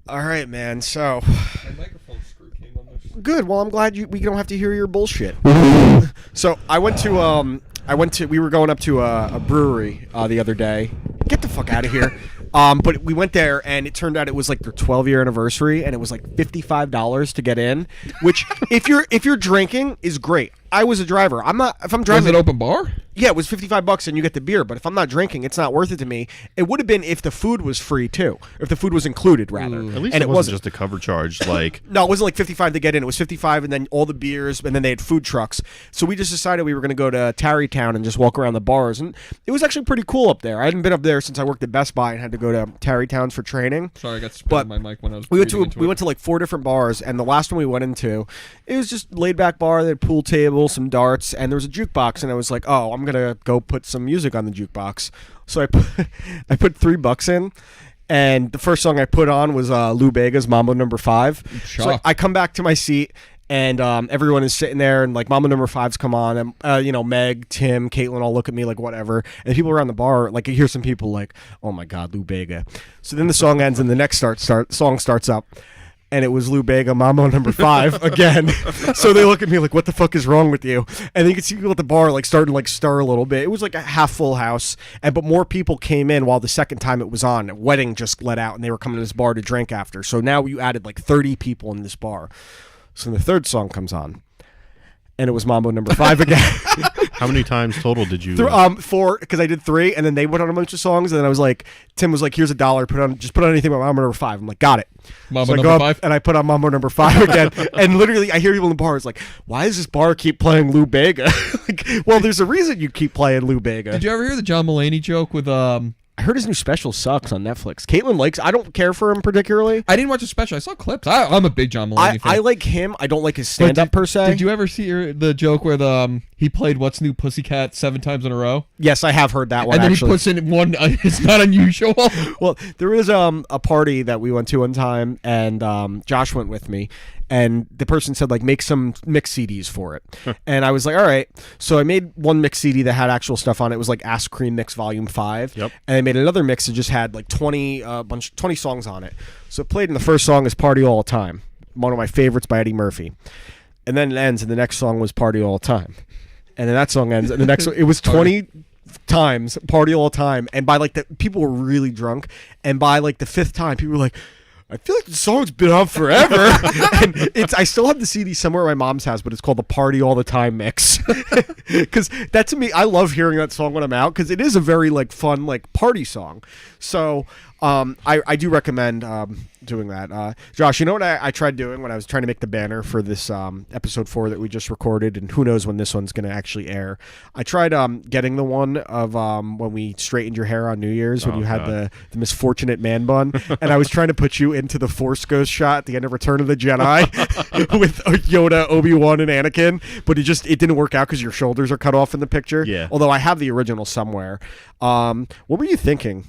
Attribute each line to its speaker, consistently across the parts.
Speaker 1: All right, man. So
Speaker 2: My microphone screw came on this.
Speaker 1: good. Well, I'm glad we don't have to hear your bullshit. So we were going up to a brewery the other day. Get the fuck out of here. But we went there, and it turned out it was like their 12-year anniversary, and it was like $55 to get in. Which, if you're drinking, is great. I was a driver. I'm not. If I'm driving,
Speaker 2: Was it open bar?
Speaker 1: yeah, it was $55 and you get the beer. But if I'm not drinking, it's not worth it to me. It would have been if the food was free too, if the food was included rather.
Speaker 3: At least
Speaker 1: and
Speaker 3: it wasn't just a cover charge. Like
Speaker 1: No, it wasn't like 55 to get in. It was 55 and then all the beers, and then they had food trucks. So we just decided we were going to go to Tarrytown and just walk around the bars. And it was actually pretty cool up there. I hadn't been up there since I worked at Best Buy and had to go to Tarrytown for training.
Speaker 2: Sorry, I got spit
Speaker 1: But
Speaker 2: on my mic when I was.
Speaker 1: We went to like 4 different bars, and the last one we went into, it was just laid back bar. They had a pool table, some darts, and there was a jukebox. And I was like, oh, I'm gonna go put some music on the jukebox. So I put $3 in. And the first song I put on was Lou Bega's Mambo Number 5. So I come back to my seat, and everyone is sitting there, and like Mambo Number 5's come on, and Meg, Tim, Caitlin all look at me like whatever, and people around the bar, like I hear some people like, oh my god, Lou Bega. So then the song ends, and the next song starts up. And it was Lou Bega, Mambo Number 5 again. So they look at me like, what the fuck is wrong with you? And then you can see people at the bar like starting to like stir a little bit. It was like a half full house. But more people came in while the second time it was on. A wedding just let out and they were coming to this bar to drink after. So now you added like 30 people in this bar. So the third song comes on. And it was Mambo Number 5 again.
Speaker 3: how many times total did you?
Speaker 1: 4, because I did 3, and then they went on a bunch of songs, and then I was like, Tim was like, "Here's $1, put on anything but Mambo Number 5." I'm like, "Got it."
Speaker 2: Mambo
Speaker 1: So I
Speaker 2: Number
Speaker 1: go up
Speaker 2: 5?
Speaker 1: and I put on Mambo Number 5 again, and literally I hear people in the bar. It's like, "Why does this bar keep playing Lou Bega?" Like, well, there's a reason you keep playing Lou Bega.
Speaker 2: Did you ever hear the John Mulaney joke with
Speaker 1: I heard his new special sucks on Netflix. Caitlin likes. I don't care for him particularly.
Speaker 2: I didn't watch the special. I saw clips. I'm a big John Mulaney fan.
Speaker 1: I like him. I don't like his stand-up per se.
Speaker 2: Did you ever see the joke where he played What's New Pussycat 7 times in a row?
Speaker 1: Yes, I have heard that one.
Speaker 2: And then
Speaker 1: actually.
Speaker 2: he puts in one. It's not unusual.
Speaker 1: Well, there was a party that we went to one time, and Josh went with me, and the person said like make some mix CDs for it, and I was like, all right. So I made one mix CD that had actual stuff on it. It was like Ass Cream Mix Volume 5.
Speaker 3: Yep.
Speaker 1: And I made another mix that just had like 20 songs on it. So it played, in the first song is Party All the Time, one of my favorites by Eddie Murphy, and then it ends, and the next song was Party All the Time, and then that song ends, and the next one, it was 20 times Party All the Time, and by like the people were really drunk, and by like the 5th time people were like, I feel like the song's been on forever. And I still have the CD somewhere at my mom's house, but it's called the Party All the Time mix. Because that, to me, I love hearing that song when I'm out, because it is a very like fun like party song. So I do recommend doing that. Josh, you know what I tried doing when I was trying to make the banner for this episode 4 that we just recorded, and who knows when this one's going to actually air. I tried getting the one of when we straightened your hair on New Year's, when you had the misfortunate man bun, and I was trying to put you into the Force Ghost shot at the end of Return of the Jedi with Yoda, Obi-Wan, and Anakin, but it didn't work out because your shoulders are cut off in the picture.
Speaker 3: Yeah.
Speaker 1: Although I have the original somewhere. What were you thinking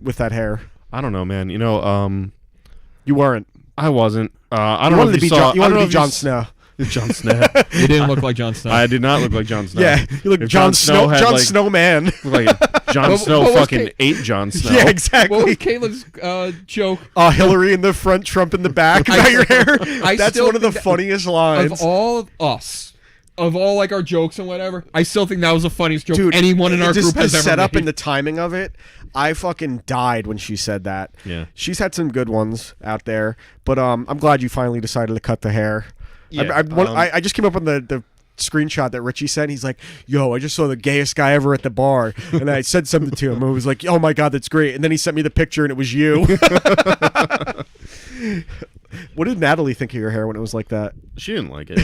Speaker 1: with that hair?
Speaker 3: I don't know, man.
Speaker 1: You weren't.
Speaker 3: I wasn't. I don't know if you saw.
Speaker 1: You wanted to be Jon Snow.
Speaker 3: Jon Snow.
Speaker 2: You didn't look like Jon Snow.
Speaker 3: I did not look like Jon Snow.
Speaker 1: Yeah, you look
Speaker 3: If
Speaker 1: Jon Snow.
Speaker 3: had,
Speaker 1: Jon
Speaker 3: like,
Speaker 1: Snowman.
Speaker 3: looked like Jon Snow
Speaker 2: what was
Speaker 3: fucking
Speaker 2: Kate-
Speaker 3: ate Jon Snow.
Speaker 1: Yeah, exactly.
Speaker 2: What was Caitlin's joke?
Speaker 1: Hillary in the front, Trump in the back about your hair. That's
Speaker 2: still
Speaker 1: one of the
Speaker 2: think that-
Speaker 1: funniest lines.
Speaker 2: Of all of us, of all like our jokes and whatever, I still think that was the funniest joke
Speaker 1: Dude,
Speaker 2: anyone in our
Speaker 1: just
Speaker 2: group has
Speaker 1: the
Speaker 2: ever
Speaker 1: setup
Speaker 2: made.
Speaker 1: and the timing of it. I fucking died when she said that.
Speaker 3: Yeah.
Speaker 1: She's had some good ones out there, but I'm glad you finally decided to cut the hair.
Speaker 3: Yeah,
Speaker 1: I just came up with the screenshot that Richie sent. He's like, yo, I just saw the gayest guy ever at the bar, and I said something to him, and it was like, oh my god, that's great. And then he sent me the picture, and it was you. What did Natalie think of your hair when it was like that?
Speaker 3: She didn't like it.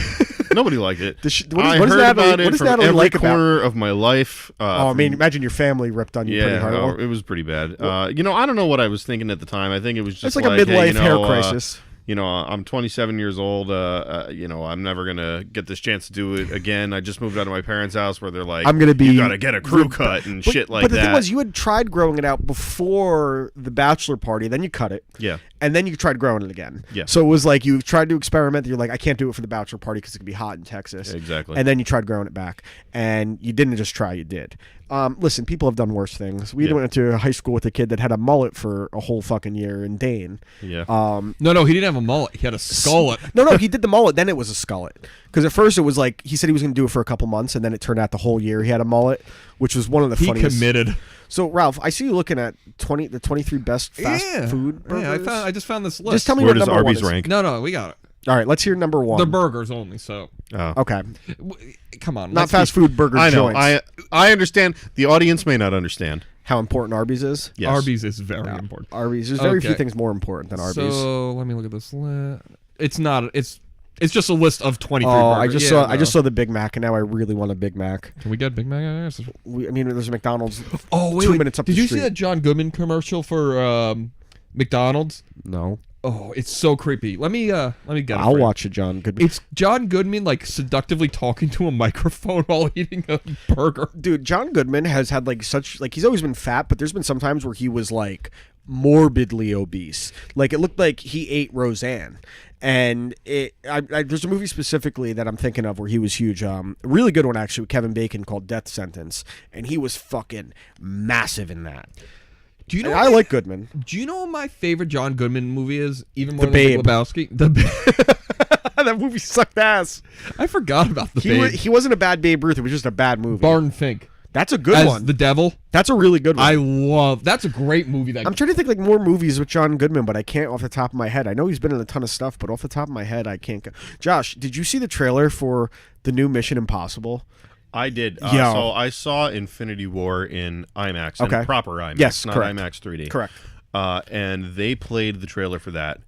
Speaker 3: Nobody liked it.
Speaker 1: What does Natalie
Speaker 3: every
Speaker 1: like about
Speaker 3: corner of my life.
Speaker 1: I mean, imagine your family ripped on you pretty hard.
Speaker 3: it was pretty bad. I don't know what I was thinking at the time. I think it was just
Speaker 1: It's like a midlife hair crisis.
Speaker 3: I'm 27 years old. I'm never gonna get this chance to do it again. I just moved out of my parents' house where they're like,
Speaker 1: I'm gonna be.
Speaker 3: You gotta get a crew cut and shit like that.
Speaker 1: But the thing was, you had tried growing it out before the bachelor party. Then you cut it.
Speaker 3: Yeah.
Speaker 1: And then you tried growing it again.
Speaker 3: Yeah.
Speaker 1: So it was like you tried to experiment. You're like, I can't do it for the bachelor party because it could be hot in Texas.
Speaker 3: Exactly.
Speaker 1: And then you tried growing it back, and you didn't just try. You did. Listen, people have done worse things. We went to high school with a kid that had a mullet for a whole fucking year in Dane.
Speaker 3: Yeah.
Speaker 2: No, he didn't have a mullet. He had a skullet.
Speaker 1: No, he did the mullet. Then it was a skullet. Because at first it was like he said he was going to do it for a couple months, and then it turned out the whole year he had a mullet, which was one of the funniest.
Speaker 2: He committed.
Speaker 1: So Ralph, I see you looking at the 23 best fast food burgers.
Speaker 2: Yeah, I just found this list.
Speaker 1: Just tell me
Speaker 3: Where
Speaker 1: what
Speaker 3: does
Speaker 1: number
Speaker 3: Arby's
Speaker 1: one is.
Speaker 3: rank?
Speaker 2: No, we got it.
Speaker 1: All right, let's hear number one.
Speaker 2: They're burgers only, so
Speaker 1: Okay.
Speaker 2: come on.
Speaker 1: Not fast food burger
Speaker 3: I know.
Speaker 1: joints.
Speaker 3: I understand. The audience may not understand.
Speaker 1: How important Arby's is?
Speaker 3: Yes.
Speaker 2: Arby's is very important.
Speaker 1: Arby's. There's very few
Speaker 2: Okay.
Speaker 1: things more important than Arby's.
Speaker 2: So let me look at this list. It's not. It's just a list of 23
Speaker 1: Oh,
Speaker 2: burgers.
Speaker 1: I just saw the Big Mac, and now I really want a Big Mac.
Speaker 2: Can we get Big Mac?
Speaker 1: There's a McDonald's.
Speaker 2: Oh, wait,
Speaker 1: 2
Speaker 2: wait.
Speaker 1: minutes up
Speaker 2: Did
Speaker 1: the
Speaker 2: you
Speaker 1: street.
Speaker 2: see that John Goodman commercial for McDonald's?
Speaker 1: No.
Speaker 2: Oh, it's so creepy. Let me get it.
Speaker 1: I'll
Speaker 2: for you.
Speaker 1: watch it, John Goodman.
Speaker 2: It's John Goodman like seductively talking to a microphone while eating a burger.
Speaker 1: Dude, John Goodman has had he's always been fat, but there's been some times where he was like morbidly obese. Like it looked like he ate Roseanne. And there's a movie specifically that I'm thinking of where he was huge. Really good one actually with Kevin Bacon called Death Sentence, and he was fucking massive in that.
Speaker 2: Do you know?
Speaker 1: And I like Goodman.
Speaker 2: Do you know what my favorite John Goodman movie is? Even more
Speaker 1: The
Speaker 2: than
Speaker 1: Babe.
Speaker 2: Big Lebowski. The Babe.
Speaker 1: That movie sucked ass.
Speaker 2: I forgot about the Babe.
Speaker 1: He wasn't a bad Babe Ruth. It was just a bad movie.
Speaker 2: Barton Fink
Speaker 1: That's a good
Speaker 2: as
Speaker 1: one.
Speaker 2: the devil.
Speaker 1: That's a really good one.
Speaker 2: That's a great movie.
Speaker 1: I'm trying to think like more movies with John Goodman, but I can't off the top of my head. I know he's been in a ton of stuff, but off the top of my head, I can't go. Josh, did you see the trailer for the new Mission Impossible?
Speaker 3: I did.
Speaker 1: Yeah.
Speaker 3: So I saw Infinity War in IMAX,
Speaker 1: Okay.
Speaker 3: in proper IMAX,
Speaker 1: Yes,
Speaker 3: not
Speaker 1: correct.
Speaker 3: IMAX 3D.
Speaker 1: Correct.
Speaker 3: And they played the trailer for that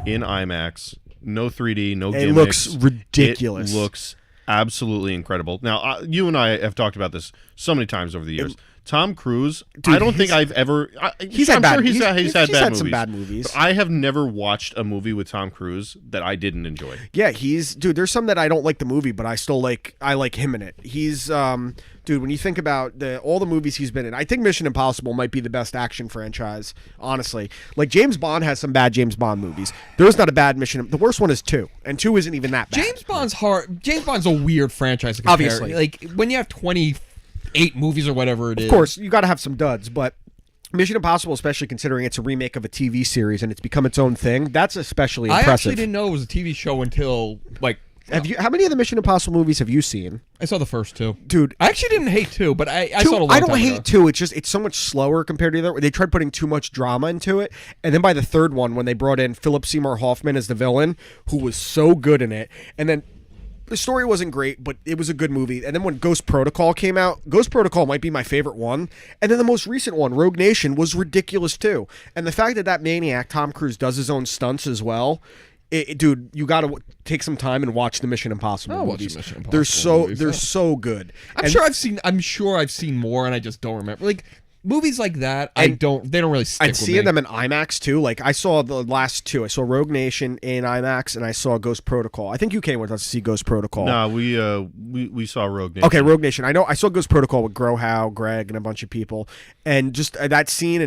Speaker 3: in IMAX. No 3D, no gimmicks.
Speaker 1: It looks ridiculous.
Speaker 3: It looks absolutely incredible. Now, you and I have talked about this so many times over the years. Tom Cruise,
Speaker 1: Dude,
Speaker 3: I don't think I've ever.
Speaker 1: He's
Speaker 3: I'm
Speaker 1: had
Speaker 3: sure
Speaker 1: bad.
Speaker 3: he's had bad movies.
Speaker 1: some bad movies.
Speaker 3: But I have never watched a movie with Tom Cruise that I didn't enjoy.
Speaker 1: Yeah, dude. There's some that I don't like the movie, but I still like. I like him in it. He's dude. When you think about all the movies he's been in, I think Mission Impossible might be the best action franchise. Honestly, like James Bond has some bad James Bond movies. There's not a bad Mission. The worst one is 2, and 2 isn't even that bad.
Speaker 2: James Bond's hard. James Bond's a weird franchise to compare.
Speaker 1: Obviously.
Speaker 2: Like when you have 28 movies or whatever it is.
Speaker 1: Of course, you got to have some duds, but Mission Impossible, especially considering it's a remake of a TV series and it's become its own thing, that's especially impressive.
Speaker 2: I actually didn't know it was a TV show until like.
Speaker 1: How many of the Mission Impossible movies have you seen?
Speaker 2: I saw the first 2.
Speaker 1: Dude,
Speaker 2: I actually didn't hate 2, but I
Speaker 1: 2,
Speaker 2: saw it a long
Speaker 1: I don't
Speaker 2: time
Speaker 1: hate
Speaker 2: ago.
Speaker 1: 2. It's just it's so much slower compared to the other. They tried putting too much drama into it, and then by the third one, when they brought in Philip Seymour Hoffman as the villain, who was so good in it, and then the story wasn't great, but it was a good movie. And then when Ghost Protocol came out, Ghost Protocol might be my favorite one. And then the most recent one, Rogue Nation, was ridiculous too. And the fact that maniac Tom Cruise does his own stunts as well. Dude, you got to take some time and watch the Mission Impossible
Speaker 2: I'll watch the
Speaker 1: movies.
Speaker 2: Mission Impossible movies,
Speaker 1: They're
Speaker 2: yeah.
Speaker 1: so good.
Speaker 2: I'm sure I've seen more, and I just don't remember. Like movies like that,
Speaker 1: And-
Speaker 2: they don't really stick
Speaker 1: And
Speaker 2: with
Speaker 1: seeing
Speaker 2: me.
Speaker 1: them in IMAX too, like I saw the last 2. I saw Rogue Nation in IMAX, and I saw Ghost Protocol. I think you came with us to see Ghost Protocol.
Speaker 3: No, we saw Rogue Nation.
Speaker 1: Okay, Rogue Nation. I know. I saw Ghost Protocol with Grohow, Greg, and a bunch of people, and just that scene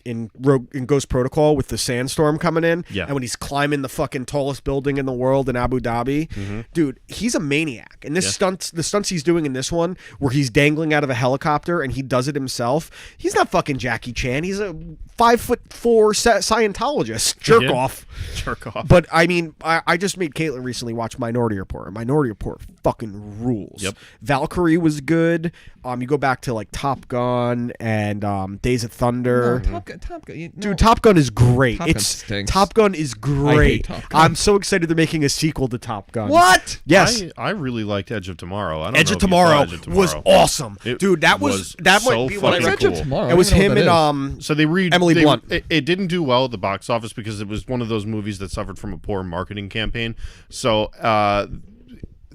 Speaker 1: in Ghost Protocol with the sandstorm coming in,
Speaker 3: Yeah.
Speaker 1: and when he's climbing the fucking tallest building in the world in Abu Dhabi, dude, he's a maniac. And the stunts he's doing in this one, where he's dangling out of a helicopter and he does it himself. He's not fucking Jackie Chan. He's a 5'4" Scientologist jerk off.
Speaker 3: Jerk off.
Speaker 1: But I mean, I just made Caitlin recently watch Minority Report. And Minority Report fucking rules.
Speaker 3: Yep.
Speaker 1: Valkyrie was good. You go back to like Top Gun and Days of Thunder.
Speaker 2: Top Gun.
Speaker 1: Dude, Top Gun is great.
Speaker 2: Top Gun stinks.
Speaker 1: Top Gun is great.
Speaker 2: I hate Top Gun.
Speaker 1: I'm so excited they're making a sequel to Top Gun.
Speaker 2: What?
Speaker 1: Yes.
Speaker 3: I really liked Edge of Tomorrow. I don't
Speaker 1: Edge
Speaker 3: know
Speaker 1: of
Speaker 3: if you saw
Speaker 1: Tomorrow
Speaker 3: Edge of
Speaker 1: was
Speaker 3: Tomorrow.
Speaker 1: awesome.
Speaker 3: It
Speaker 1: Dude, that
Speaker 3: was
Speaker 1: might
Speaker 3: so
Speaker 1: be what I
Speaker 3: fucking
Speaker 2: Edge of
Speaker 3: cool.
Speaker 2: Tomorrow.
Speaker 1: It was
Speaker 2: I don't
Speaker 1: him
Speaker 2: know what
Speaker 1: and
Speaker 2: that is.
Speaker 3: So
Speaker 1: Emily Blunt.
Speaker 3: It didn't do well at the box office because it was one of those movies that suffered from a poor marketing campaign. So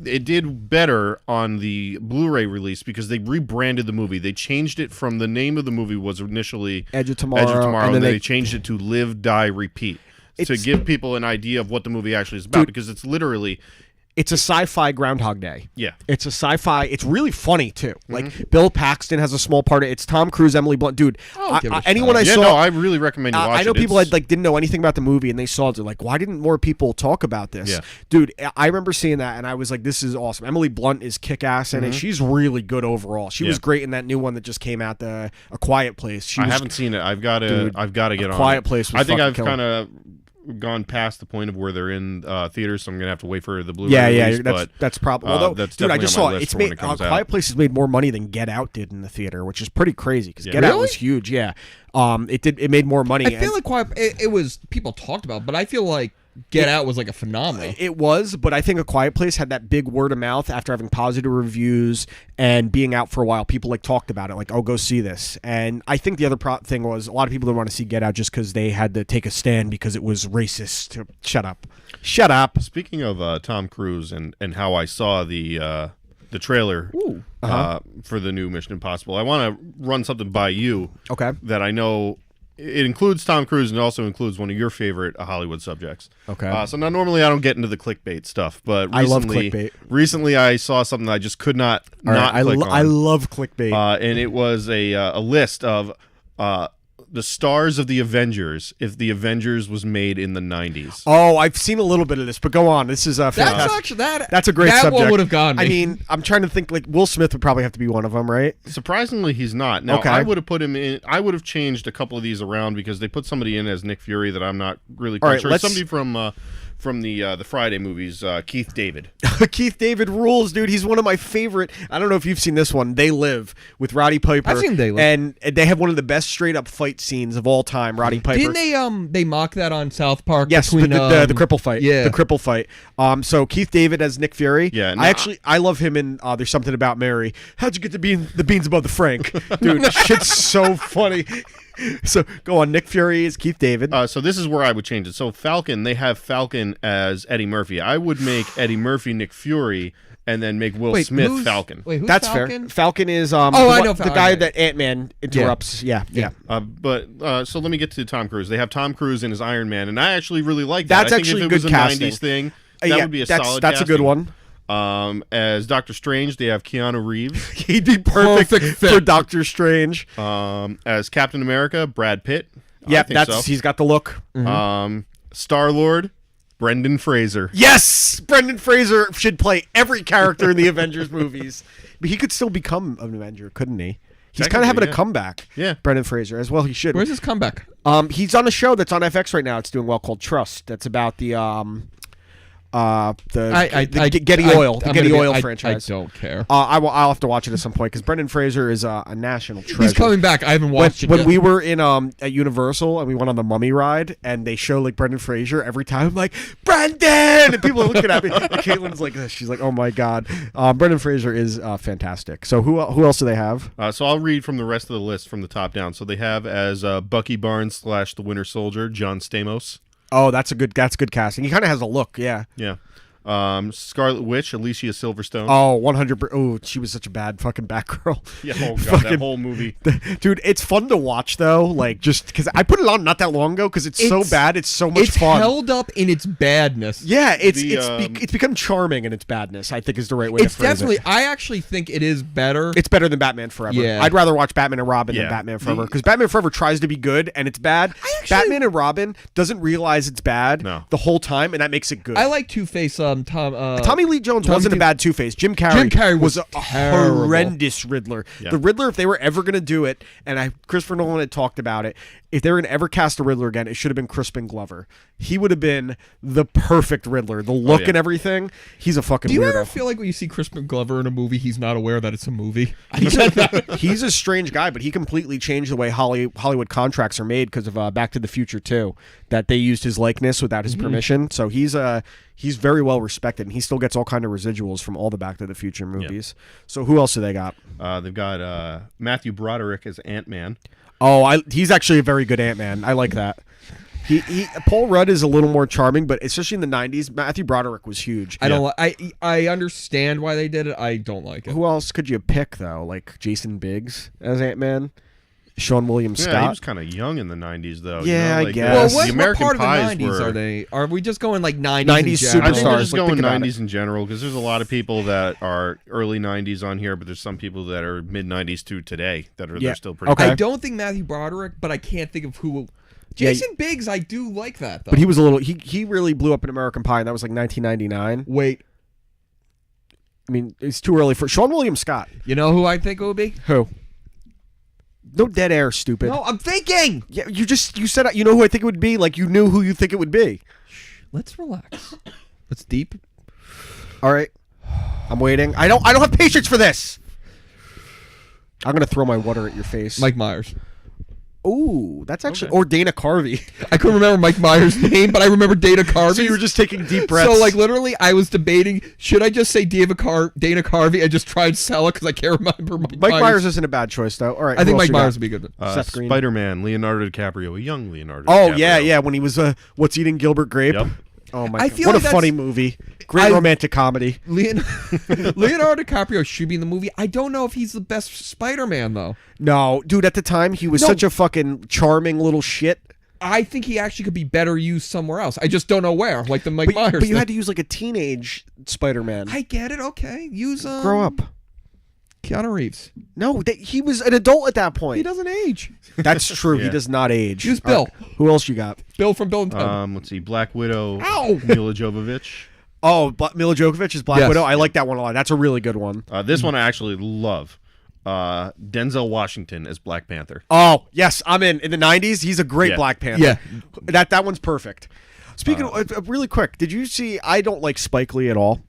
Speaker 3: it did better on the Blu-ray release because they rebranded the movie. They changed it from the name of the movie was initially
Speaker 1: Edge of Tomorrow,
Speaker 3: and
Speaker 1: and
Speaker 3: then
Speaker 1: then
Speaker 3: they changed it to Live, Die, Repeat. to give people an idea of what the movie actually is about, because it's literally.
Speaker 1: It's a sci-fi Groundhog Day.
Speaker 3: Yeah.
Speaker 1: It's a sci-fi. It's really funny too. Like Bill Paxton has a small part of it. It's Tom Cruise, Emily Blunt. Dude, anyone I saw,
Speaker 3: no, I really recommend you watch it.
Speaker 1: I know people that didn't know anything about the movie and they saw it. They're like, why didn't more people talk about this?
Speaker 3: Yeah.
Speaker 1: Dude, I remember seeing that and I was like, this is awesome. Emily Blunt is kick-ass in it. She's really good overall. She was great in that new one that just came out, A Quiet Place.
Speaker 3: I haven't seen it. I've got to get on.
Speaker 1: Quiet Place was
Speaker 3: I think I've
Speaker 1: killer.
Speaker 3: kind of gone past the point of where they're in theaters, so I'm gonna have to wait for the Blu-ray
Speaker 1: release,
Speaker 3: but
Speaker 1: that's probably. Although,
Speaker 3: that's
Speaker 1: dude, I
Speaker 3: definitely
Speaker 1: just
Speaker 3: on my
Speaker 1: saw
Speaker 3: list
Speaker 1: it's
Speaker 3: for when
Speaker 1: made
Speaker 3: it comes out.
Speaker 1: Quiet Place has made more money than Get Out did in the theater, which is pretty crazy because Get Out
Speaker 2: Really?
Speaker 1: was huge. Yeah, it made more money.
Speaker 2: I feel like it was people talked about, but I feel like Get Out was like a phenomenon.
Speaker 1: It was, but I think A Quiet Place had that big word of mouth after having positive reviews and being out for a while. People talked about it, like, oh, go see this. And I think the other thing was a lot of people didn't want to see Get Out just because they had to take a stand because it was racist. Shut up.
Speaker 3: Speaking of Tom Cruise and how I saw the trailer for the new Mission Impossible, I want to run something by you.
Speaker 1: Okay.
Speaker 3: That I know. It includes Tom Cruise and it also includes one of your favorite Hollywood subjects.
Speaker 1: Okay.
Speaker 3: So now normally I don't get into the clickbait stuff, but recently,
Speaker 1: I love clickbait.
Speaker 3: Recently I saw something that I just could not
Speaker 1: All right,
Speaker 3: click on.
Speaker 1: I love clickbait.
Speaker 3: And it was a list of the stars of the Avengers if the Avengers was made in the 90s.
Speaker 1: Oh, I've seen a little bit of this, but go on. This is fantastic.
Speaker 2: That's actually
Speaker 1: That's a great
Speaker 2: that
Speaker 1: subject.
Speaker 2: one would have gone me.
Speaker 1: I mean, I'm trying to think. Like Will Smith would probably have to be one of them, right?
Speaker 3: Surprisingly, he's not. Now,
Speaker 1: Okay.
Speaker 3: I would have put him in. I would have changed a couple of these around because they put somebody in as Nick Fury that I'm not really
Speaker 1: All
Speaker 3: quite
Speaker 1: right,
Speaker 3: sure.
Speaker 1: let's-
Speaker 3: Somebody from the Friday movies, Keith David.
Speaker 1: Keith David rules, dude. He's one of my favorite. I don't know if you've seen this one. They Live with Roddy Piper.
Speaker 2: I've seen They Live.
Speaker 1: and they have one of the best straight up fight scenes of all time. Roddy Piper.
Speaker 2: Didn't they mock that on South Park?
Speaker 1: Yes,
Speaker 2: between,
Speaker 1: the cripple fight.
Speaker 2: Yeah.
Speaker 1: The cripple fight. So Keith David as Nick Fury.
Speaker 3: Yeah, no,
Speaker 1: I love him in There's Something About Mary. How'd you get the beans above the Frank? Dude, shit's so funny. So go on. Nick Fury is Keith David.
Speaker 3: So this is where I would change it. So Falcon, they have Falcon as Eddie Murphy. I would make Eddie Murphy Nick Fury and then make Will Smith Falcon.
Speaker 2: Wait, who's
Speaker 1: That's
Speaker 2: Falcon?
Speaker 1: fair. Falcon is
Speaker 2: I know
Speaker 1: the
Speaker 2: Falcon.
Speaker 1: guy that Ant-Man interrupts. Yeah.
Speaker 3: So let me get to Tom Cruise. They have Tom Cruise in his Iron Man, and I actually really like that.
Speaker 1: That's
Speaker 3: I think
Speaker 1: actually
Speaker 3: if it
Speaker 1: good
Speaker 3: was a
Speaker 1: casting.
Speaker 3: 90s thing, that would be a solid
Speaker 1: That's a good
Speaker 3: casting.
Speaker 1: one.
Speaker 3: As Doctor Strange, they have Keanu Reeves.
Speaker 1: He'd be perfect
Speaker 2: fit.
Speaker 1: for Doctor Strange.
Speaker 3: As Captain America, Brad Pitt.
Speaker 1: Yeah,
Speaker 3: I think so.
Speaker 1: he's got the look.
Speaker 3: Star-Lord, Brendan Fraser.
Speaker 1: Yes, Brendan Fraser should play every character in the Avengers movies, but he could still become an Avenger, couldn't he? He's kind of having a comeback.
Speaker 3: Yeah.
Speaker 1: Brendan Fraser as well. He should.
Speaker 2: Where's his comeback?
Speaker 1: He's on a show that's on FX right now. It's doing well called Trust. That's about the Getty Oil franchise.
Speaker 2: I don't care.
Speaker 1: I'll have to watch it at some point because Brendan Fraser is a national treasure.
Speaker 2: He's coming back. I haven't watched it
Speaker 1: When
Speaker 2: yet.
Speaker 1: we were in at Universal and we went on the Mummy ride and they show like Brendan Fraser every time, I'm like, Brendan, and people are looking at me. And Caitlin's like this. She's like, oh my god, Brendan Fraser is fantastic. So who else do they have?
Speaker 3: So I'll read from the rest of the list from the top down. So they have as Bucky Barnes / the Winter Soldier, John Stamos.
Speaker 1: Oh, that's good casting. He kind of has a look, yeah.
Speaker 3: Yeah. Scarlet Witch, Alicia Silverstone.
Speaker 1: Oh, 100. Oh, she was such a bad fucking Batgirl.
Speaker 3: Yeah, oh god, that whole movie.
Speaker 1: Dude, it's fun to watch though. Like just because I put it on not that long ago because it's so bad. It's so much fun.
Speaker 2: It's held up in its badness.
Speaker 1: Yeah, it's become charming in its badness. I think is the right way.
Speaker 2: It's
Speaker 1: to phrase
Speaker 2: definitely.
Speaker 1: It.
Speaker 2: I actually think it is better.
Speaker 1: It's better than Batman Forever.
Speaker 2: Yeah.
Speaker 1: I'd rather watch Batman and Robin than Batman Forever because Batman Forever tries to be good and it's bad. Batman and Robin doesn't realize it's bad the whole time and that makes it good.
Speaker 2: I like Two-Face.
Speaker 1: Tommy Lee Jones wasn't a bad Two-Face. Jim Carrey was a
Speaker 2: terrible.
Speaker 1: horrendous Riddler.
Speaker 3: Yeah.
Speaker 1: The Riddler, if they were ever going to do it, and Christopher Nolan had talked about it, if they were going to ever cast a Riddler again, it should have been Crispin Glover. He would have been the perfect Riddler. The look and everything. He's a fucking weirdo.
Speaker 2: Do you ever feel like when you see Crispin Glover in a movie, he's not aware that it's a movie?
Speaker 1: He's a strange guy, but he completely changed the way Hollywood contracts are made because of Back to the Future 2, that they used his likeness without his permission. So he's very well respected, and he still gets all kind of residuals from all the Back to the Future movies. So who else do they got?
Speaker 3: They've got Matthew Broderick as Ant-Man.
Speaker 1: Oh, he's actually a very good Ant-Man. I like that. Paul Rudd is a little more charming, but especially in the 90s, Matthew Broderick was huge.
Speaker 2: I don't. I understand why they did it. I don't like it.
Speaker 1: Who else could you pick though? Like Jason Biggs as Ant-Man. Sean William
Speaker 3: Yeah, he
Speaker 1: Scott.
Speaker 3: was kind of young in the 90s, though.
Speaker 1: Yeah, I
Speaker 3: like,
Speaker 1: guess.
Speaker 2: Well,
Speaker 3: the
Speaker 2: what
Speaker 3: American
Speaker 2: part of the
Speaker 3: Pies
Speaker 2: 90s
Speaker 3: were,
Speaker 2: are they? Are we just going like 90s?
Speaker 1: 90s
Speaker 2: in
Speaker 3: I
Speaker 2: general?
Speaker 3: think we're
Speaker 1: superstars,
Speaker 3: just
Speaker 1: like,
Speaker 3: going
Speaker 1: think about
Speaker 3: 90s in general because there's a lot of people that are early 90s on here, but there's some people that are mid 90s to today that are
Speaker 1: Yeah.
Speaker 3: they're still pretty.
Speaker 1: Okay.
Speaker 2: I don't think Matthew Broderick, but I can't think of who.
Speaker 1: Yeah,
Speaker 2: Jason Biggs, I do like that though.
Speaker 1: But he was a little. He really blew up in American Pie, and that was like 1999.
Speaker 2: Wait,
Speaker 1: I mean, it's too early for Sean William Scott.
Speaker 2: you know who I think it would be?
Speaker 1: Who? No dead air, stupid.
Speaker 2: No, I'm thinking.
Speaker 1: Yeah, you said you know who I think it would be. Like you knew who you think it would be.
Speaker 2: Let's relax. Let's deep.
Speaker 1: All right, I'm waiting. I don't have patience for this. I'm gonna throw my water at your face.
Speaker 2: Mike Myers.
Speaker 1: Ooh, that's actually
Speaker 3: Okay.
Speaker 1: or Dana Carvey.
Speaker 2: I couldn't remember Mike Myers' name, but I remember Dana Carvey.
Speaker 1: So you were just taking deep breaths.
Speaker 2: So, like, literally, I was debating, should I just say Dana Carvey and just try and sell it because I can't remember
Speaker 1: Mike Myers isn't a bad choice though. All right,
Speaker 2: I think
Speaker 1: who else
Speaker 2: Mike
Speaker 1: you
Speaker 2: Myers
Speaker 1: got?
Speaker 2: would be good.
Speaker 1: Seth Green.
Speaker 3: Spider-Man, Leonardo DiCaprio, a young Leonardo.
Speaker 1: Oh
Speaker 3: DiCaprio.
Speaker 1: yeah, when he was What's Eating Gilbert Grape.
Speaker 3: Yep.
Speaker 1: Oh my
Speaker 2: I
Speaker 1: god,
Speaker 2: feel
Speaker 1: what
Speaker 2: like
Speaker 1: a
Speaker 2: that's-
Speaker 1: funny movie. Great romantic comedy.
Speaker 2: Leonardo DiCaprio should be in the movie. I don't know if he's the best Spider-Man, though.
Speaker 1: No, dude, at the time he was
Speaker 2: No.
Speaker 1: such a fucking charming little shit.
Speaker 2: I think he actually could be better used somewhere else. I just don't know where, like the Mike Myers
Speaker 1: But you
Speaker 2: thing.
Speaker 1: had to use like a teenage Spider-Man.
Speaker 2: I get it, okay. Use
Speaker 1: Grow up.
Speaker 2: Keanu Reeves.
Speaker 1: No, he was an adult at that point.
Speaker 2: He doesn't age.
Speaker 1: That's true. He
Speaker 3: Yeah.
Speaker 1: does not age.
Speaker 2: Use Bill.
Speaker 1: Who else you got?
Speaker 2: Bill from Bill and Ted.
Speaker 3: Let's see, Black Widow,
Speaker 2: Ow!
Speaker 3: Mila Jovovich.
Speaker 1: Oh, Mila Jovovich is Black
Speaker 2: Yes.
Speaker 1: Widow. I like that one a lot. That's a really good one.
Speaker 3: This one I actually love. Denzel Washington as Black Panther.
Speaker 1: Oh, yes, I'm in. In the 90s, he's a great
Speaker 3: Yeah.
Speaker 1: Black Panther.
Speaker 2: Yeah.
Speaker 1: That one's perfect. Speaking of, really quick, did you see, I don't like Spike Lee at all.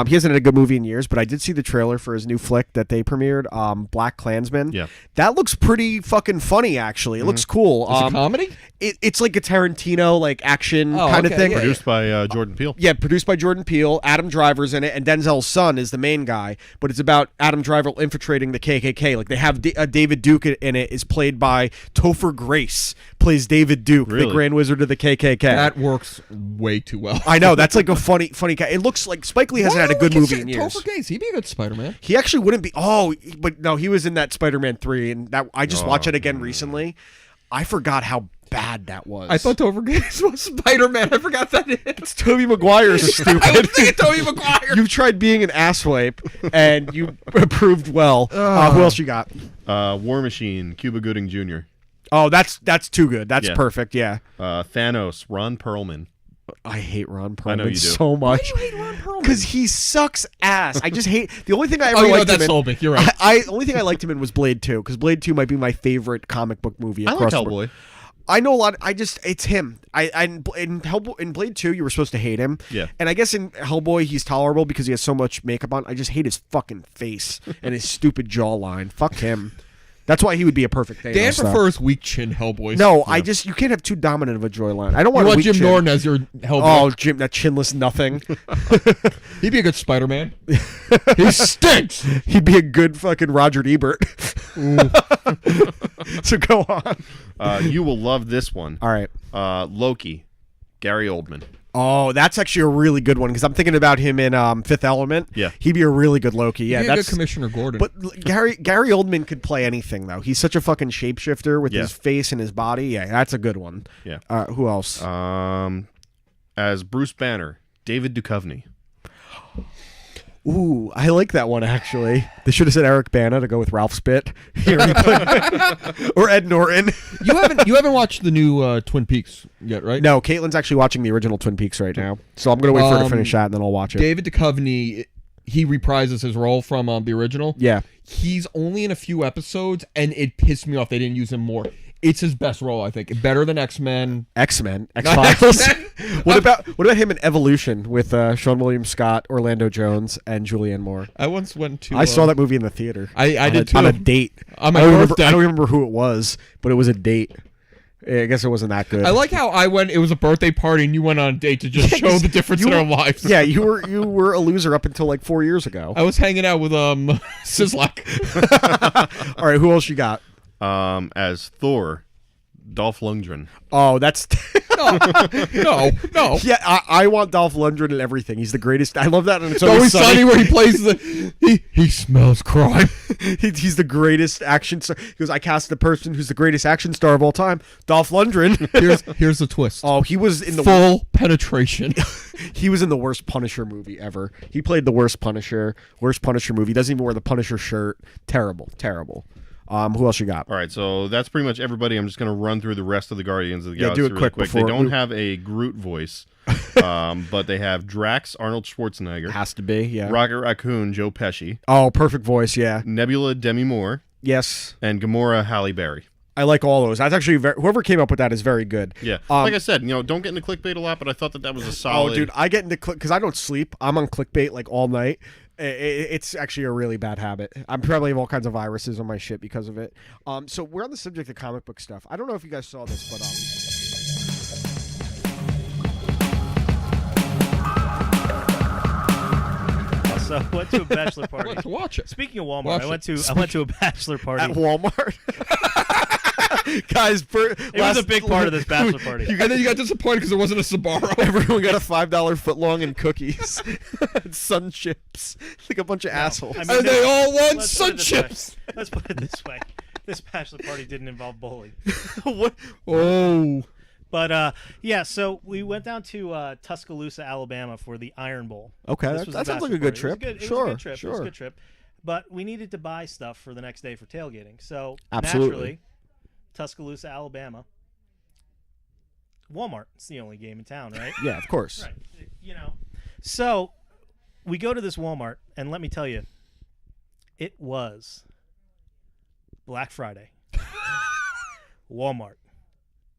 Speaker 1: He hasn't had a good movie in years, but I did see the trailer for his new flick that they premiered, Black Klansman.
Speaker 3: Yeah.
Speaker 1: That looks pretty fucking funny, actually. It looks cool.
Speaker 2: Is it comedy?
Speaker 1: It's like a Tarantino like action
Speaker 2: Oh,
Speaker 1: kind of
Speaker 2: okay,
Speaker 1: thing.
Speaker 2: yeah,
Speaker 3: Produced by Jordan Peele.
Speaker 1: Yeah, produced by Jordan Peele. Adam Driver's in it, and Denzel's son is the main guy. But it's about Adam Driver infiltrating the KKK. Like they have David Duke in it. Is played by Topher Grace. Plays David Duke, the
Speaker 3: Really?
Speaker 1: Grand Wizard of the KKK.
Speaker 2: That works way too well.
Speaker 1: I know that's like a funny guy. It looks like Spike Lee hasn't had a good movie in years.
Speaker 2: Topher Grace, he'd be a good Spider-Man.
Speaker 1: He actually wouldn't be. Oh, but no, he was in that Spider-Man 3, and that I just watched it
Speaker 3: Oh,
Speaker 1: again recently. I forgot how bad that was.
Speaker 2: I thought Topher Grace was Spider-Man. I forgot that it's
Speaker 1: Tobey Maguire's stupid.
Speaker 2: I was thinking Tobey Maguire.
Speaker 1: You tried being an asswipe, and you proved well. Who else you got?
Speaker 3: War Machine, Cuba Gooding Jr.
Speaker 1: Oh, that's too good. That's
Speaker 3: Yeah.
Speaker 1: perfect. Yeah.
Speaker 3: Thanos, Ron Perlman.
Speaker 1: I hate Ron Perlman
Speaker 3: I know you do.
Speaker 1: so
Speaker 2: Why
Speaker 1: much
Speaker 2: do you hate Ron Perlman?
Speaker 1: because he sucks ass. I just hate the only thing I ever
Speaker 2: Oh, you know,
Speaker 1: liked him
Speaker 2: that's
Speaker 1: in.
Speaker 2: phobic. You're right.
Speaker 1: Only thing I liked him in was Blade 2 because Blade 2 might be my favorite comic book movie
Speaker 3: I
Speaker 1: across
Speaker 3: like
Speaker 1: the board.
Speaker 3: Hellboy.
Speaker 1: I know a lot. It's him. In Blade 2, you were supposed to hate him.
Speaker 3: Yeah.
Speaker 1: And I guess in Hellboy, he's tolerable because he has so much makeup on. I just hate his fucking face and his stupid jawline. Fuck him. That's why he would be a perfect Thanos.
Speaker 2: Dan
Speaker 1: though.
Speaker 2: prefers weak chin Hellboys.
Speaker 1: No, you can't have too dominant of a jawline. I don't
Speaker 2: You
Speaker 1: want a
Speaker 2: want
Speaker 1: weak
Speaker 2: Jim
Speaker 1: chin.
Speaker 2: Norton as your Hellboy.
Speaker 1: Oh, Jim, that chinless nothing.
Speaker 2: He'd be a good Spider-Man. He stinks.
Speaker 1: He'd be a good fucking Roger Ebert. So go on.
Speaker 3: You will love this one.
Speaker 1: All right.
Speaker 3: Loki, Gary Oldman.
Speaker 1: Oh, that's actually a really good one because I'm thinking about him in Fifth Element.
Speaker 3: Yeah.
Speaker 1: He'd be a really good Loki.
Speaker 2: He'd
Speaker 1: Yeah,
Speaker 2: be a good
Speaker 1: that's.
Speaker 2: Commissioner Gordon.
Speaker 1: But Gary Oldman could play anything though. He's such a fucking shapeshifter with
Speaker 3: Yeah.
Speaker 1: his face and his body. Yeah, that's a good one.
Speaker 3: Yeah.
Speaker 1: Who else?
Speaker 3: As Bruce Banner, David Duchovny.
Speaker 1: Ooh, I like that one actually. They should have said Eric Bana to go with Ralph Spit. Or Ed Norton.
Speaker 2: you haven't watched the new Twin Peaks yet, right?
Speaker 1: No, Caitlin's actually watching the original Twin Peaks right now, so I'm gonna wait for her to finish that and then I'll watch it.
Speaker 2: David Duchovny, he reprises his role from the original.
Speaker 1: Yeah.
Speaker 2: He's only in a few episodes, and it pissed me off they didn't use him more. It's his best role, I think. Better than X-Men.
Speaker 1: X-Men, X-Files. What about him in Evolution with Sean William Scott, Orlando Jones, and Julianne Moore?
Speaker 2: I once went to...
Speaker 1: I saw that movie in the theater.
Speaker 2: I did too.
Speaker 1: On a date.
Speaker 2: On my
Speaker 1: I don't
Speaker 2: birthday.
Speaker 1: remember who it was, but it was a date. I guess it wasn't that good.
Speaker 2: I like how I went. It was a birthday party, and you went on a date to just show the difference in our lives.
Speaker 1: Yeah, you were a loser up until like 4 years ago.
Speaker 2: I was hanging out with Sislak.
Speaker 1: All right, who else you got?
Speaker 3: As Thor, Dolph Lundgren.
Speaker 1: Oh, that's
Speaker 2: No.
Speaker 1: yeah. I want Dolph Lundgren in everything. He's the greatest. I love that. And it's
Speaker 2: It's always
Speaker 1: always
Speaker 2: Sunny where he plays he smells crime.
Speaker 1: He's the greatest action star. He goes, I cast the person who's the greatest action star of all time, Dolph Lundgren.
Speaker 2: Here's the twist.
Speaker 1: Oh, he was in the
Speaker 2: Full penetration.
Speaker 1: he was in the worst Punisher movie ever. He played the worst Punisher movie. He doesn't even wear the Punisher shirt. Terrible. Who else you got?
Speaker 3: All right, so that's pretty much everybody. I'm just going to run through the rest of the Guardians of the
Speaker 1: Yeah,
Speaker 3: Galaxy
Speaker 1: do it
Speaker 3: really
Speaker 1: quick
Speaker 3: They
Speaker 1: before
Speaker 3: don't
Speaker 1: we-
Speaker 3: have a Groot voice, but they have Drax, Arnold Schwarzenegger,
Speaker 1: Has to be, yeah.
Speaker 3: Rocket Raccoon, Joe Pesci,
Speaker 1: Oh, perfect voice, yeah.
Speaker 3: Nebula, Demi Moore,
Speaker 1: Yes.
Speaker 3: and Gamora, Halle Berry.
Speaker 1: I like all those. That's actually whoever came up with that is very good.
Speaker 3: Yeah, like I said, don't get into clickbait a lot, but I thought that was a solid.
Speaker 1: Oh, dude, I get into because I don't sleep. I'm on clickbait like all night. It's actually a really bad habit. I'm probably have all kinds of viruses on my shit because of it. So we're on the subject of comic book stuff. I don't know if you guys saw this, but
Speaker 4: So I went to a bachelor party.
Speaker 2: Let's watch it.
Speaker 4: Speaking of Walmart,
Speaker 2: Watch
Speaker 4: I went to a bachelor party.
Speaker 1: at Walmart, guys,
Speaker 4: It was a big part of this bachelor party.
Speaker 2: And then you got disappointed because there wasn't a Sbarro.
Speaker 1: everyone got a $5 footlong and cookies, sun chips, like a bunch of assholes.
Speaker 4: I mean,
Speaker 2: And they all want
Speaker 4: let's
Speaker 2: sun
Speaker 4: put it this way.
Speaker 2: chips.
Speaker 4: Let's put it this way. This bachelor party didn't involve bowling.
Speaker 1: What?
Speaker 2: Oh.
Speaker 4: But, yeah, so we went down to Tuscaloosa, Alabama for the Iron Bowl.
Speaker 1: Okay,
Speaker 4: This
Speaker 1: that,
Speaker 4: was
Speaker 1: that
Speaker 4: the
Speaker 1: sounds like a
Speaker 4: bachelor
Speaker 1: good
Speaker 4: party.
Speaker 1: trip.
Speaker 4: It was
Speaker 1: Sure,
Speaker 4: a good trip.
Speaker 1: sure.
Speaker 4: It was a good trip. But we needed to buy stuff for the next day for tailgating. So,
Speaker 1: Absolutely.
Speaker 4: naturally, Tuscaloosa, Alabama, Walmart. It's the only game in town, right?
Speaker 1: Yeah, of course.
Speaker 4: Right. So we go to this Walmart, and let me tell you, it was Black Friday. Walmart,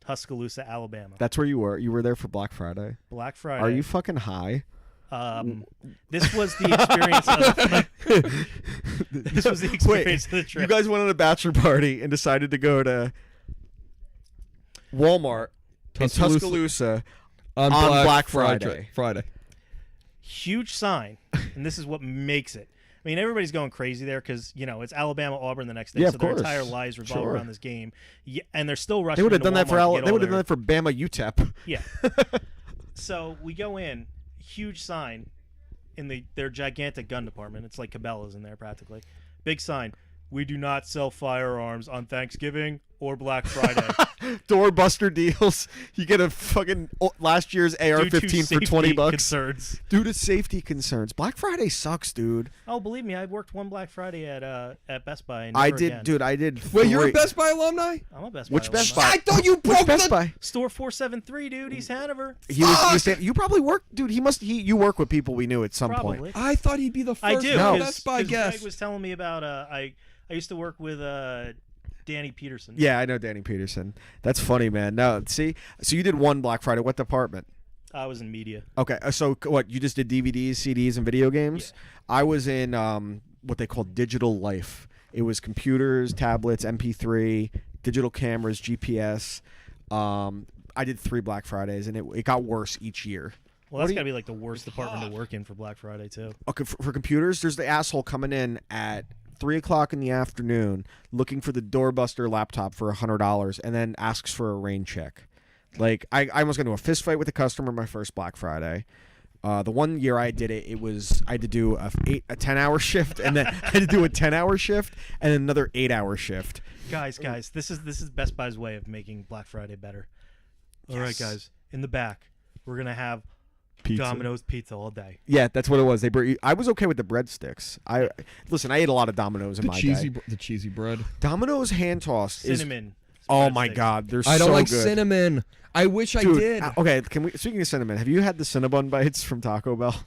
Speaker 4: Tuscaloosa, Alabama.
Speaker 1: That's where you were. You were there for Black Friday.
Speaker 4: Black Friday.
Speaker 1: Are you fucking high?
Speaker 4: This was the experience of this was the experience of the trip.
Speaker 1: You guys went on a bachelor party and decided to go to Walmart in Tuscaloosa
Speaker 2: on
Speaker 1: Black Friday.
Speaker 2: Friday.
Speaker 4: Huge sign, and this is what makes it. I mean, everybody's going crazy there because it's Alabama Auburn the next day,
Speaker 1: Yeah,
Speaker 4: so
Speaker 1: of
Speaker 4: their
Speaker 1: course.
Speaker 4: entire lives revolve
Speaker 1: Sure.
Speaker 4: around this game. Yeah, and they're still rushing.
Speaker 1: They would have
Speaker 4: into
Speaker 1: done that for
Speaker 4: Walmart to get
Speaker 1: They
Speaker 4: all
Speaker 1: would have
Speaker 4: their-
Speaker 1: done that for Bama UTEP.
Speaker 4: Yeah. So we go in, huge sign in their gigantic gun department. It's like Cabela's in there practically. Big sign. We do not sell firearms on Thanksgiving or Black Friday.
Speaker 1: Doorbuster deals. You get a fucking last year's
Speaker 4: Due to
Speaker 1: AR-15 for
Speaker 4: safety
Speaker 1: $20
Speaker 4: concerns.
Speaker 1: due to safety concerns. Black Friday sucks, dude.
Speaker 4: Oh, believe me, I worked one Black Friday at Best Buy. And
Speaker 1: I
Speaker 4: never
Speaker 1: did,
Speaker 4: again.
Speaker 1: dude. I did.
Speaker 2: Wait, you're a
Speaker 1: three-
Speaker 2: Best Buy alumni?
Speaker 4: I'm a Best Buy.
Speaker 1: Which Best
Speaker 4: alumni.
Speaker 1: Buy?
Speaker 2: I thought you broke
Speaker 1: Which Best
Speaker 2: the...
Speaker 1: Buy?
Speaker 4: Store 473, dude. East Hanover.
Speaker 1: You probably work, dude. You work with people we knew at some point.
Speaker 4: Probably.
Speaker 2: I thought he'd be the first
Speaker 4: I do.
Speaker 1: No.
Speaker 2: Best Buy
Speaker 4: Greg
Speaker 2: guest.
Speaker 4: was telling me about I used to work with Danny Peterson.
Speaker 1: Yeah, I know Danny Peterson. That's funny, man. No, see, so you did one Black Friday. What department?
Speaker 4: I was in media.
Speaker 1: Okay, so what? You just did DVDs, CDs, and video games. I was in what they call digital life. It was computers, tablets, MP3, digital cameras, GPS. I did 3 Black Fridays, and it got worse each year.
Speaker 4: Well, that's got to be like the worst department to work in for Black Friday, too.
Speaker 1: Okay, for computers, there's the asshole coming in at 3 o'clock in the afternoon looking for the doorbuster laptop for $100 and then asks for a rain check. Like, I almost got into a fist fight with a customer my first Black Friday. The one year I did it, I had to do a 10-hour shift, and then I had to do a 10-hour shift and another 8-hour shift.
Speaker 4: Guys, this is Best Buy's way of making Black Friday better. All right, guys, in the back, we're gonna have
Speaker 1: Pizza.
Speaker 4: Domino's pizza all day.
Speaker 1: Yeah, that's what it was. I was okay with the breadsticks. I ate a lot of Domino's in my day.
Speaker 2: The cheesy bread.
Speaker 1: Domino's hand tossed is.
Speaker 4: Cinnamon.
Speaker 1: Oh my
Speaker 4: breadsticks.
Speaker 1: God, they're
Speaker 2: I don't
Speaker 1: so
Speaker 2: like
Speaker 1: good.
Speaker 2: cinnamon. I wish
Speaker 1: Dude,
Speaker 2: I did.
Speaker 1: Okay, speaking of cinnamon, have you had the Cinnabon bites from Taco Bell?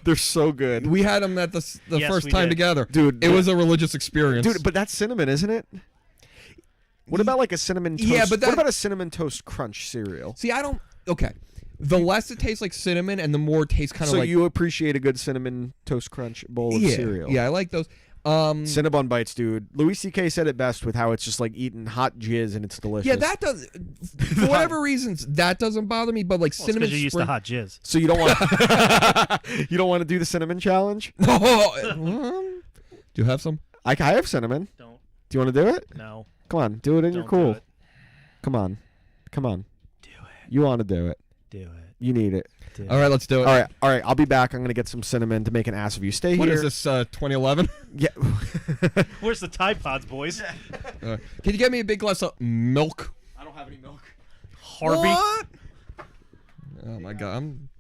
Speaker 1: They're so good.
Speaker 2: We had them at the
Speaker 4: Yes,
Speaker 2: first
Speaker 4: we
Speaker 2: time
Speaker 4: did.
Speaker 2: together.
Speaker 1: Dude,
Speaker 2: It was a religious experience.
Speaker 1: Dude, but that's cinnamon, isn't it? What about like a cinnamon toast?
Speaker 2: Yeah, but
Speaker 1: what about a cinnamon toast crunch cereal?
Speaker 2: See, I don't... Okay. The less it tastes like cinnamon and the more it tastes kind of
Speaker 1: So
Speaker 2: like...
Speaker 1: you appreciate a good cinnamon toast crunch bowl of
Speaker 2: yeah,
Speaker 1: cereal?
Speaker 2: Yeah, I like those.
Speaker 1: Cinnabon bites, dude. Louis C.K. said it best with how it's just like eating hot jizz and it's delicious.
Speaker 2: Yeah, that does... For whatever reasons, that doesn't bother me, but like
Speaker 4: Well,
Speaker 2: cinnamon...
Speaker 4: because you're used to hot jizz.
Speaker 1: So you don't want you don't want to do the cinnamon challenge?
Speaker 2: Do you have some?
Speaker 1: I have cinnamon.
Speaker 4: Don't.
Speaker 1: Do you want to do it?
Speaker 4: No.
Speaker 1: Come on, do it in your
Speaker 4: Don't
Speaker 1: cool.
Speaker 4: do it.
Speaker 1: Come on.
Speaker 4: Do it.
Speaker 1: You want to do it.
Speaker 4: Do it.
Speaker 1: You need it.
Speaker 4: Do
Speaker 2: All right, let's do it.
Speaker 1: All right. I'll be back. I'm gonna get some cinnamon to make an ass of you. Stay
Speaker 2: What
Speaker 1: here.
Speaker 2: is this, 2011?
Speaker 1: Yeah.
Speaker 4: Where's the Tide Pods, boys?
Speaker 2: Can you get me a big glass of milk?
Speaker 1: I don't have any milk.
Speaker 4: Harvey.
Speaker 2: What? Oh my god, I'm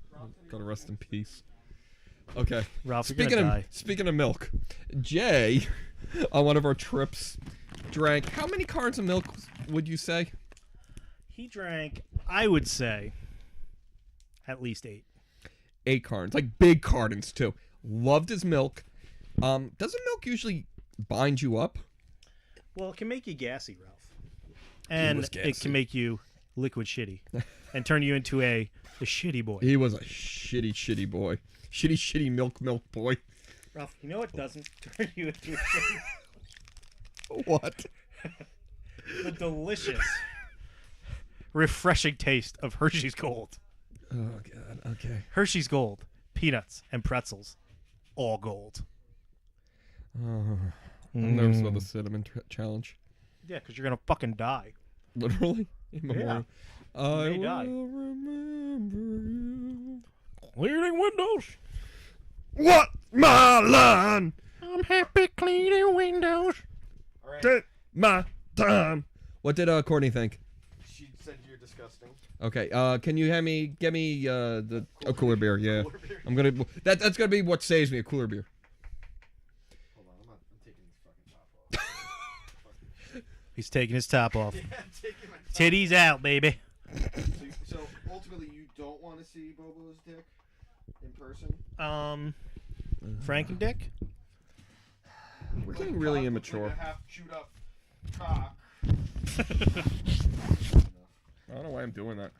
Speaker 2: gonna rest in peace. Okay.
Speaker 4: Ralph, you're gonna die.
Speaker 2: Speaking of milk, Jay, on one of our trips, drank how many cartons of milk would you say?
Speaker 4: He drank, I would say, at least 8.
Speaker 2: 8 cartons, like big cartons too. Loved his milk. Doesn't milk usually bind you up?
Speaker 4: Well, it can make you gassy, Ralph. And
Speaker 2: was
Speaker 4: it
Speaker 2: gassy.
Speaker 4: can make you liquid shitty and turn you into a shitty boy.
Speaker 2: He was a shitty boy. Shitty milk boy.
Speaker 4: Ralph, you know what doesn't turn you into a shitty?
Speaker 2: What?
Speaker 4: The delicious, refreshing taste of Hershey's Gold.
Speaker 2: Oh god. Okay.
Speaker 4: Hershey's Gold, peanuts and pretzels, all gold.
Speaker 2: I'm nervous about the cinnamon challenge.
Speaker 4: Yeah, because you're gonna fucking die.
Speaker 2: Literally. In memoriam. I
Speaker 4: may die.
Speaker 2: will remember you.
Speaker 4: Cleaning windows.
Speaker 2: What my line?
Speaker 4: I'm happy cleaning windows.
Speaker 2: Take my time. What did Courtney think?
Speaker 1: She said you're disgusting.
Speaker 2: Okay. Can you get me a cooler beer? Yeah. I'm gonna. That's gonna be what saves me, a cooler beer.
Speaker 1: Hold on, I'm taking this fucking top off.
Speaker 4: He's taking his top off.
Speaker 1: Yeah, I'm taking my top
Speaker 4: Titties out, baby.
Speaker 1: So ultimately, you don't want to see Bobo's dick in person.
Speaker 4: Frank and Dick.
Speaker 2: We're getting really immature.
Speaker 1: Half chewed up cock.
Speaker 2: I don't know why I'm doing that.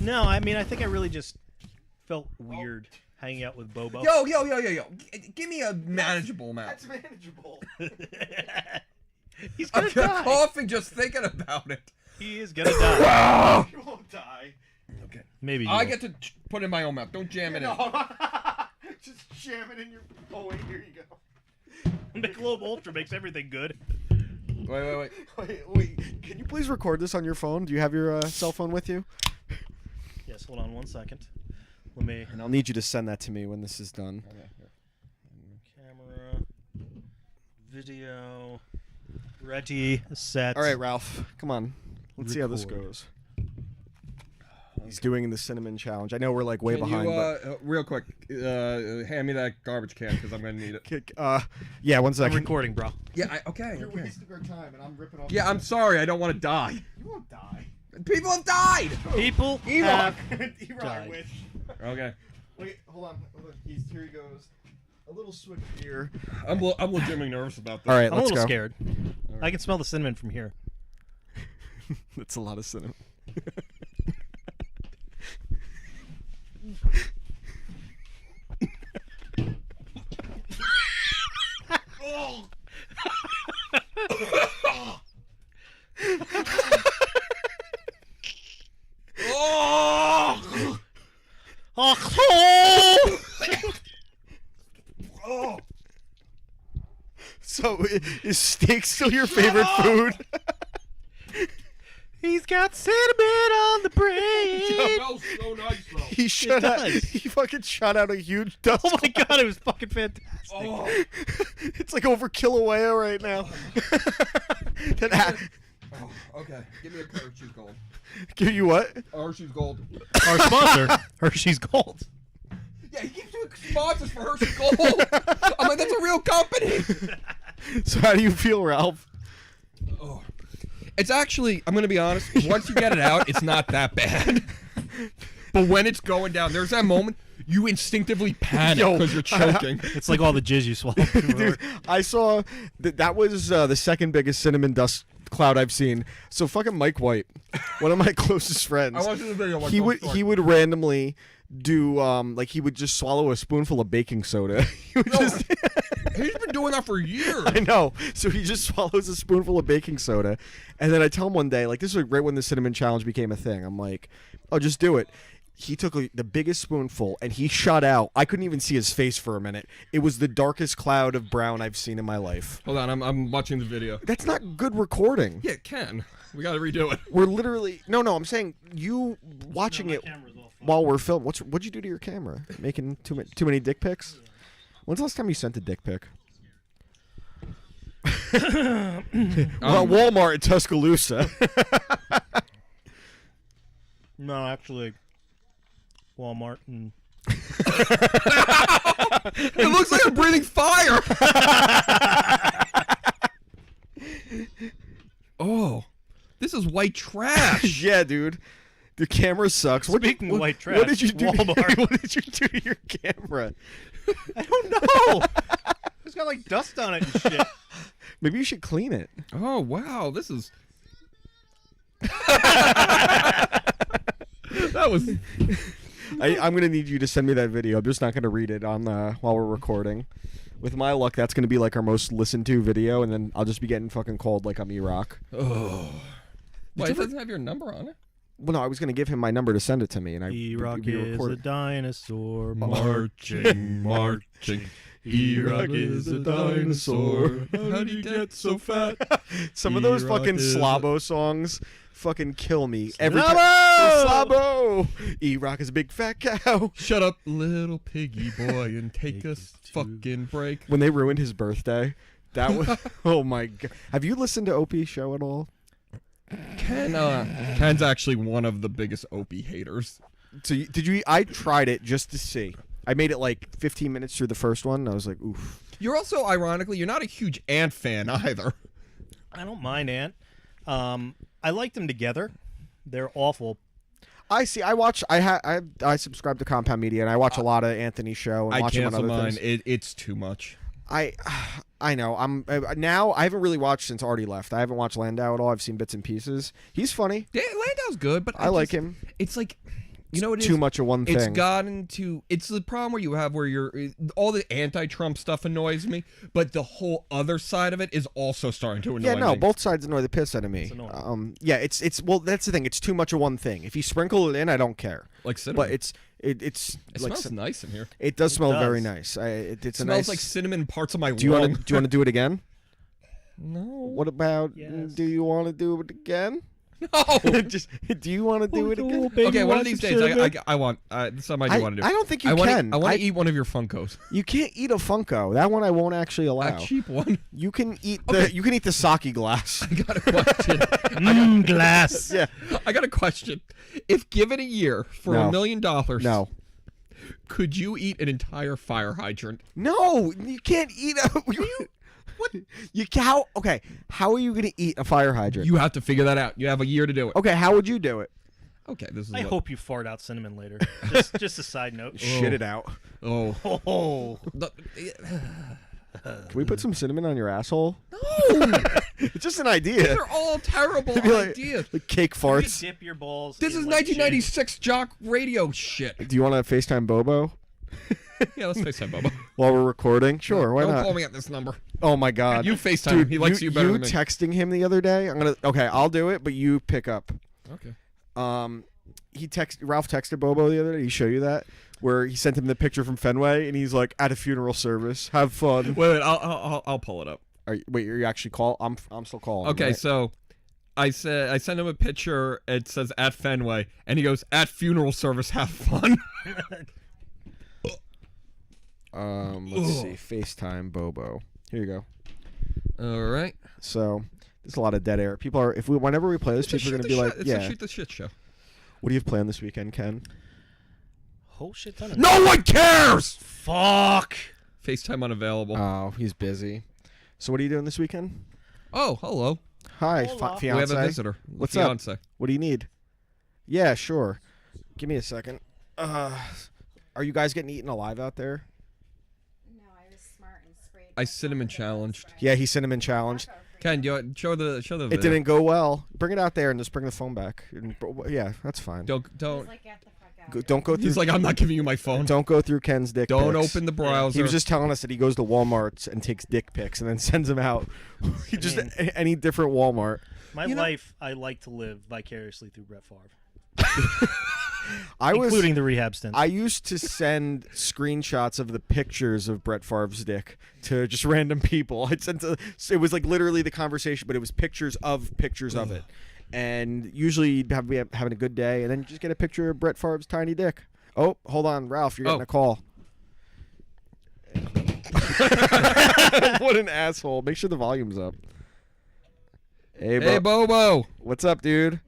Speaker 4: No, I mean I think I really just felt weird hanging out with Bobo.
Speaker 2: Yo. Give me a manageable amount.
Speaker 1: That's manageable.
Speaker 4: He's
Speaker 2: I'm
Speaker 4: gonna die.
Speaker 2: coughing just thinking about it.
Speaker 4: He is gonna die.
Speaker 1: You won't die.
Speaker 2: Okay.
Speaker 4: Maybe you
Speaker 2: I
Speaker 4: will.
Speaker 2: get to put it in my own mouth. Don't jam it in.
Speaker 1: Just jam it in your. Oh wait, here you go.
Speaker 4: Michelob Ultra makes everything good.
Speaker 2: Wait.
Speaker 1: Wait. Can you please record this on your phone? Do you have your cell phone with you?
Speaker 4: Yes, hold on 1 second. Let me.
Speaker 1: And I'll need you to send that to me when this is done.
Speaker 4: Camera, video, ready, set.
Speaker 1: All right, Ralph. Come on. Let's see how this
Speaker 4: Record.
Speaker 1: goes. He's doing the cinnamon challenge. I know we're like way
Speaker 2: Can
Speaker 1: behind,
Speaker 2: you, real quick, hand me that garbage can because I'm gonna need it.
Speaker 1: but yeah, 1
Speaker 4: I'm
Speaker 1: second.
Speaker 4: recording, bro.
Speaker 2: Yeah. Okay.
Speaker 1: You're wasting our time, and I'm ripping off.
Speaker 2: Yeah, I'm sorry. I don't want to die.
Speaker 1: You won't die.
Speaker 2: People have died.
Speaker 4: People
Speaker 2: Enoch.
Speaker 4: have
Speaker 1: I
Speaker 4: died.
Speaker 1: wish.
Speaker 2: Okay.
Speaker 1: Wait, hold on. Here he goes. A little swig of beer.
Speaker 2: I'm legitimately nervous about this.
Speaker 1: All right,
Speaker 4: I'm a
Speaker 1: let's
Speaker 4: little
Speaker 1: go.
Speaker 4: scared. I can smell the cinnamon from here.
Speaker 1: That's a lot of cinnamon.
Speaker 2: Oh!
Speaker 1: Oh. So, is steak still your favorite food?
Speaker 4: He's got cinnamon on the brain.
Speaker 2: It smells so nice though.
Speaker 1: He shut out.
Speaker 4: does.
Speaker 1: He fucking shot out a huge dust.
Speaker 4: Oh my god, it was fucking fantastic.
Speaker 2: Oh.
Speaker 1: It's like over Kilauea right now.
Speaker 2: Oh, okay. Give me a Hershey's Gold.
Speaker 1: Give you what?
Speaker 2: Hershey's Gold.
Speaker 4: Our sponsor, Hershey's Gold.
Speaker 2: Yeah, he keeps doing sponsors for Hershey's Gold. I'm like, that's a real company.
Speaker 1: So how do you feel, Ralph?
Speaker 2: Oh. It's actually, I'm going to be honest, once you get it out, it's not that bad. But when it's going down, there's that moment you instinctively panic
Speaker 1: Yo,
Speaker 2: because you're choking.
Speaker 4: It's like all the jizz you swallowed.
Speaker 1: Dude, I saw that was the second biggest cinnamon dust cloud I've seen. So fucking Mike White, one of my closest friends.
Speaker 2: I watched the video.
Speaker 1: He would randomly do like he would just swallow a spoonful of baking soda. He would just
Speaker 2: He's been doing that for years.
Speaker 1: I know. So he just swallows a spoonful of baking soda, and then I tell him one day, like this was right when the cinnamon challenge became a thing. I'm like, oh, just do it. He took the biggest spoonful and he shot out. I couldn't even see his face for a minute. It was the darkest cloud of brown I've seen in my life.
Speaker 2: Hold on, I'm watching the video.
Speaker 1: That's not good recording.
Speaker 2: Yeah, Ken. We gotta redo it.
Speaker 1: We're literally no. I'm saying you watching
Speaker 4: No, my
Speaker 1: it
Speaker 4: camera's all fucked.
Speaker 1: while we're filming. What'd you do to your camera? Making too many dick pics? When's the last time you sent a dick pic? Well, Walmart in Tuscaloosa.
Speaker 4: No, actually, Walmart and
Speaker 2: It looks like I'm breathing fire. Oh, this is white trash.
Speaker 1: Yeah, dude. The camera sucks.
Speaker 4: Speaking of white trash,
Speaker 1: what did you do?
Speaker 4: Walmart.
Speaker 1: What did you do to your camera?
Speaker 4: I don't know. It's got like dust on it and shit.
Speaker 1: Maybe you should clean it.
Speaker 2: Oh wow, this is. That was.
Speaker 1: I'm gonna need you to send me that video. I'm just not gonna read it on while we're recording. With my luck, that's gonna be like our most listened to video, and then I'll just be getting fucking called like I'm E-Rock.
Speaker 2: Oh. Wait,
Speaker 1: you
Speaker 2: it doesn't have your number on it.
Speaker 1: Well, no, I was gonna give him my number to send it to me, and
Speaker 4: E-Rock
Speaker 1: we
Speaker 4: is a
Speaker 1: recorded.
Speaker 4: dinosaur.
Speaker 2: Marching, marching. E-Rock is a dinosaur. How'd he get so fat?
Speaker 1: Some of those
Speaker 2: E-Rock
Speaker 1: fucking
Speaker 2: is a-
Speaker 1: Slabo songs fucking kill me every time.
Speaker 4: Slabo!
Speaker 1: Slabo! E-Rock is a big fat cow.
Speaker 2: Shut up, little piggy boy, and take a fucking break.
Speaker 1: When they ruined his birthday, that was oh my god. Have you listened to Opie's show at all?
Speaker 2: Ken's actually one of the biggest Opie haters.
Speaker 1: So did you? I tried it just to see. I made it like 15 minutes through the first one. And I was like, oof.
Speaker 2: You're also, ironically, you're not a huge Ant fan either.
Speaker 4: I don't mind Ant. I like them together. They're awful.
Speaker 1: I see. I watch. I subscribe to Compound Media, and I watch a lot of Anthony's show and
Speaker 2: I
Speaker 1: watch him on
Speaker 2: cancel
Speaker 1: other
Speaker 2: mine.
Speaker 1: things.
Speaker 2: It's too much.
Speaker 1: I know. I'm now. I haven't really watched since Artie left. I haven't watched Landau at all. I've seen bits and pieces. He's funny.
Speaker 2: Yeah, Landau's good, but
Speaker 1: I like him.
Speaker 2: It's like, you know what it is?
Speaker 1: Too much of one thing.
Speaker 2: It's gotten to. It's the problem where you have where you're all the anti-Trump stuff annoys me, but the whole other side of it is also starting to annoy
Speaker 1: Yeah, no,
Speaker 2: me.
Speaker 1: both sides annoy the piss out of me.
Speaker 4: It's annoying.
Speaker 1: Yeah, it's well, that's the thing. It's too much of one thing. If you sprinkle it in, I don't care.
Speaker 2: Like cinnamon.
Speaker 1: But it's
Speaker 2: it
Speaker 1: like
Speaker 2: smells nice in here.
Speaker 1: it does smell
Speaker 4: does.
Speaker 1: very nice. It's
Speaker 2: It
Speaker 1: a
Speaker 2: smells
Speaker 1: nice.
Speaker 2: like cinnamon parts of my
Speaker 1: do you
Speaker 2: lung.
Speaker 1: want to do you want to do it again?
Speaker 2: No.
Speaker 1: What about?
Speaker 4: Yes.
Speaker 1: Do you want to do it again?
Speaker 2: No.
Speaker 1: Just do you want to do it again?
Speaker 2: Okay, one of these days, I want. Something I do want to do.
Speaker 1: I don't think you
Speaker 2: I wanna,
Speaker 1: can.
Speaker 2: I want to eat one of your Funkos.
Speaker 1: You can't eat a Funko. That one I won't actually allow.
Speaker 2: A cheap one.
Speaker 1: You can eat the sake glass.
Speaker 2: I got a question.
Speaker 4: Glass.
Speaker 1: Yeah.
Speaker 2: I got a question. If given a year for
Speaker 1: No.
Speaker 2: $1 million,
Speaker 1: No.
Speaker 2: could you eat an entire fire hydrant?
Speaker 1: No, you can't eat a. What? You how? Okay, how are you gonna eat a fire hydrant?
Speaker 2: You have to figure that out. You have a year to do it.
Speaker 1: Okay, how would you do it?
Speaker 2: Okay, this is.
Speaker 4: I
Speaker 2: what-
Speaker 4: hope you fart out cinnamon later. Just a side note.
Speaker 1: Shit it out.
Speaker 2: Oh.
Speaker 4: Oh,
Speaker 1: Can we put some cinnamon on your asshole?
Speaker 2: No.
Speaker 1: It's just an idea.
Speaker 2: They're all terrible
Speaker 1: It'd be like,
Speaker 2: ideas.
Speaker 1: like cake
Speaker 4: you
Speaker 1: farts.
Speaker 4: dip your balls.
Speaker 2: This
Speaker 4: in,
Speaker 2: is
Speaker 4: like,
Speaker 2: 1996 jock radio shit.
Speaker 1: Do you want to FaceTime Bobo
Speaker 2: Yeah, let's FaceTime Bobo.
Speaker 1: while we're recording? Sure, why
Speaker 2: Don't
Speaker 1: not?
Speaker 2: call me at this number.
Speaker 1: Oh my god.
Speaker 2: You FaceTime
Speaker 1: Dude,
Speaker 2: him. He likes you better
Speaker 1: You
Speaker 2: than me.
Speaker 1: texting him the other day. Okay, I'll do it, but you pick up.
Speaker 2: Okay.
Speaker 1: Ralph texted Bobo the other day. He show you that where he sent him the picture from Fenway, and he's like, at a funeral service, have fun.
Speaker 2: Wait, I'll pull it up.
Speaker 1: Wait, you actually call? I'm still calling.
Speaker 2: Okay,
Speaker 1: right?
Speaker 2: so I sent him a picture. It says at Fenway, and he goes at funeral service. Have fun.
Speaker 1: Let's see, FaceTime Bobo. Here you go.
Speaker 2: All right.
Speaker 1: So there's a lot of dead air. People are whenever we play this,
Speaker 2: It's a
Speaker 1: people are
Speaker 2: shoot
Speaker 1: gonna be
Speaker 2: the
Speaker 1: like,
Speaker 2: shit-
Speaker 1: yeah.
Speaker 2: It's a shoot the shit show.
Speaker 1: What do you have planned this weekend, Ken?
Speaker 4: Whole shit ton of
Speaker 2: No one cares.
Speaker 4: Fuck.
Speaker 2: FaceTime unavailable.
Speaker 1: Oh, he's busy. So what are you doing this weekend?
Speaker 2: Oh, hello.
Speaker 1: Hi,
Speaker 4: Hola.
Speaker 2: We have
Speaker 1: fiance.
Speaker 2: a visitor.
Speaker 1: What's
Speaker 2: Fiance.
Speaker 1: up? What do you need? Yeah, sure. Give me a second. Are you guys getting eaten alive out there?
Speaker 5: No, I was smart and sprayed.
Speaker 2: I cinnamon challenged.
Speaker 1: Yeah, he cinnamon challenged.
Speaker 2: Ken, show the
Speaker 1: It
Speaker 2: video.
Speaker 1: didn't go well. Bring it out there and just bring the phone back. Yeah, that's fine.
Speaker 2: Don't.
Speaker 5: He's like, get the fuck out.
Speaker 1: Don't go through.
Speaker 2: He's like, I'm not giving you my phone.
Speaker 1: Don't go through Ken's dick.
Speaker 2: Don't
Speaker 1: pics.
Speaker 2: open the browser.
Speaker 1: He was just telling us that he goes to Walmart and takes dick pics and then sends them out. He just
Speaker 4: mean-
Speaker 1: any different Walmart.
Speaker 4: My
Speaker 2: You know-
Speaker 4: life, I like to live vicariously through Brett Favre. including the rehab stints.
Speaker 1: I used to send screenshots of the pictures of Brett Favre's dick to just random people. It was like literally the conversation, but it was pictures of it. And usually you'd be having a good day, and then you just get a picture of Brett Favre's tiny dick. Oh, hold on, Ralph, you're getting a call. What an asshole. Make sure the volume's up. Hey,
Speaker 2: Bobo.
Speaker 1: What's up, dude?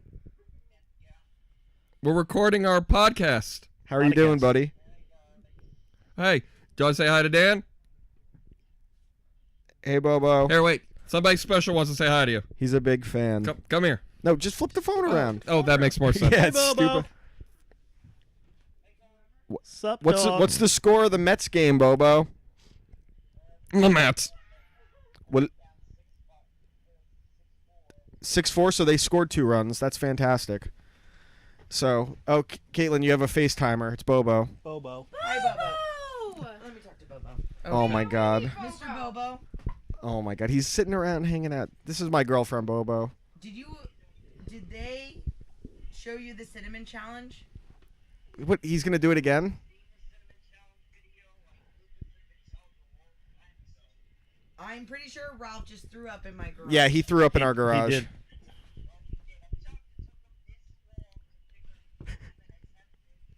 Speaker 2: We're recording our podcast.
Speaker 1: How are you doing, buddy?
Speaker 2: Hey, do you want to say hi to Dan?
Speaker 1: Hey, Bobo.
Speaker 2: Here, wait. Somebody special wants to say hi to you.
Speaker 1: He's a big fan.
Speaker 2: Come here.
Speaker 1: No, just flip the phone around.
Speaker 2: Oh, that makes more sense.
Speaker 1: Yeah,
Speaker 4: Hey,
Speaker 1: it's
Speaker 4: Bobo.
Speaker 1: stupid.
Speaker 4: Sup, dog?
Speaker 1: What's the score of the Mets game, Bobo?
Speaker 2: The Mets.
Speaker 1: What? 6-4, so they scored 2 runs. That's fantastic. So, Caitlin, you have a FaceTimer. It's Bobo.
Speaker 4: Bobo.
Speaker 6: Hi, Bobo. Let me talk to Bobo.
Speaker 1: Oh my God.
Speaker 6: Mr. Bobo,
Speaker 1: Oh my God. He's sitting around hanging out. This is my girlfriend, Bobo.
Speaker 6: did they show you the cinnamon challenge?
Speaker 1: What? He's gonna do it again?
Speaker 6: I'm pretty sure Ralph just threw up in my garage.
Speaker 1: Yeah, he threw up in our garage.
Speaker 4: He did.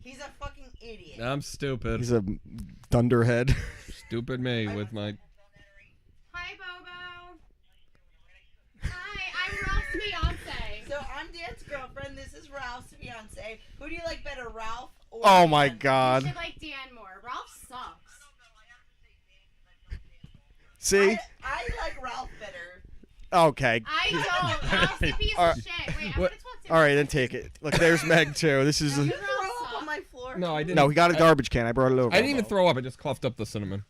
Speaker 6: He's a fucking idiot.
Speaker 2: I'm stupid.
Speaker 1: He's a dunderhead.
Speaker 2: Stupid me with my...
Speaker 5: Hi, Bobo. Hi, I'm Ralph's fiance.
Speaker 6: So I'm Dan's girlfriend. This is Ralph's fiance. Who do you like better, Ralph or
Speaker 1: Oh my
Speaker 6: Dan?
Speaker 5: You
Speaker 1: God.
Speaker 5: should like Dan more. Ralph sucks.
Speaker 1: See?
Speaker 6: I like Ralph better.
Speaker 1: Okay.
Speaker 5: I don't. Ralph's a piece
Speaker 1: Alright.
Speaker 5: of shit. Wait, I'm
Speaker 1: What-
Speaker 5: gonna talk to
Speaker 1: All right, then take it. Look, there's Meg too. This is.
Speaker 6: You throw up on my floor.
Speaker 2: No, I didn't.
Speaker 1: No, he got a garbage can. I brought it over.
Speaker 2: I didn't even throw up. I just coughed up the cinnamon.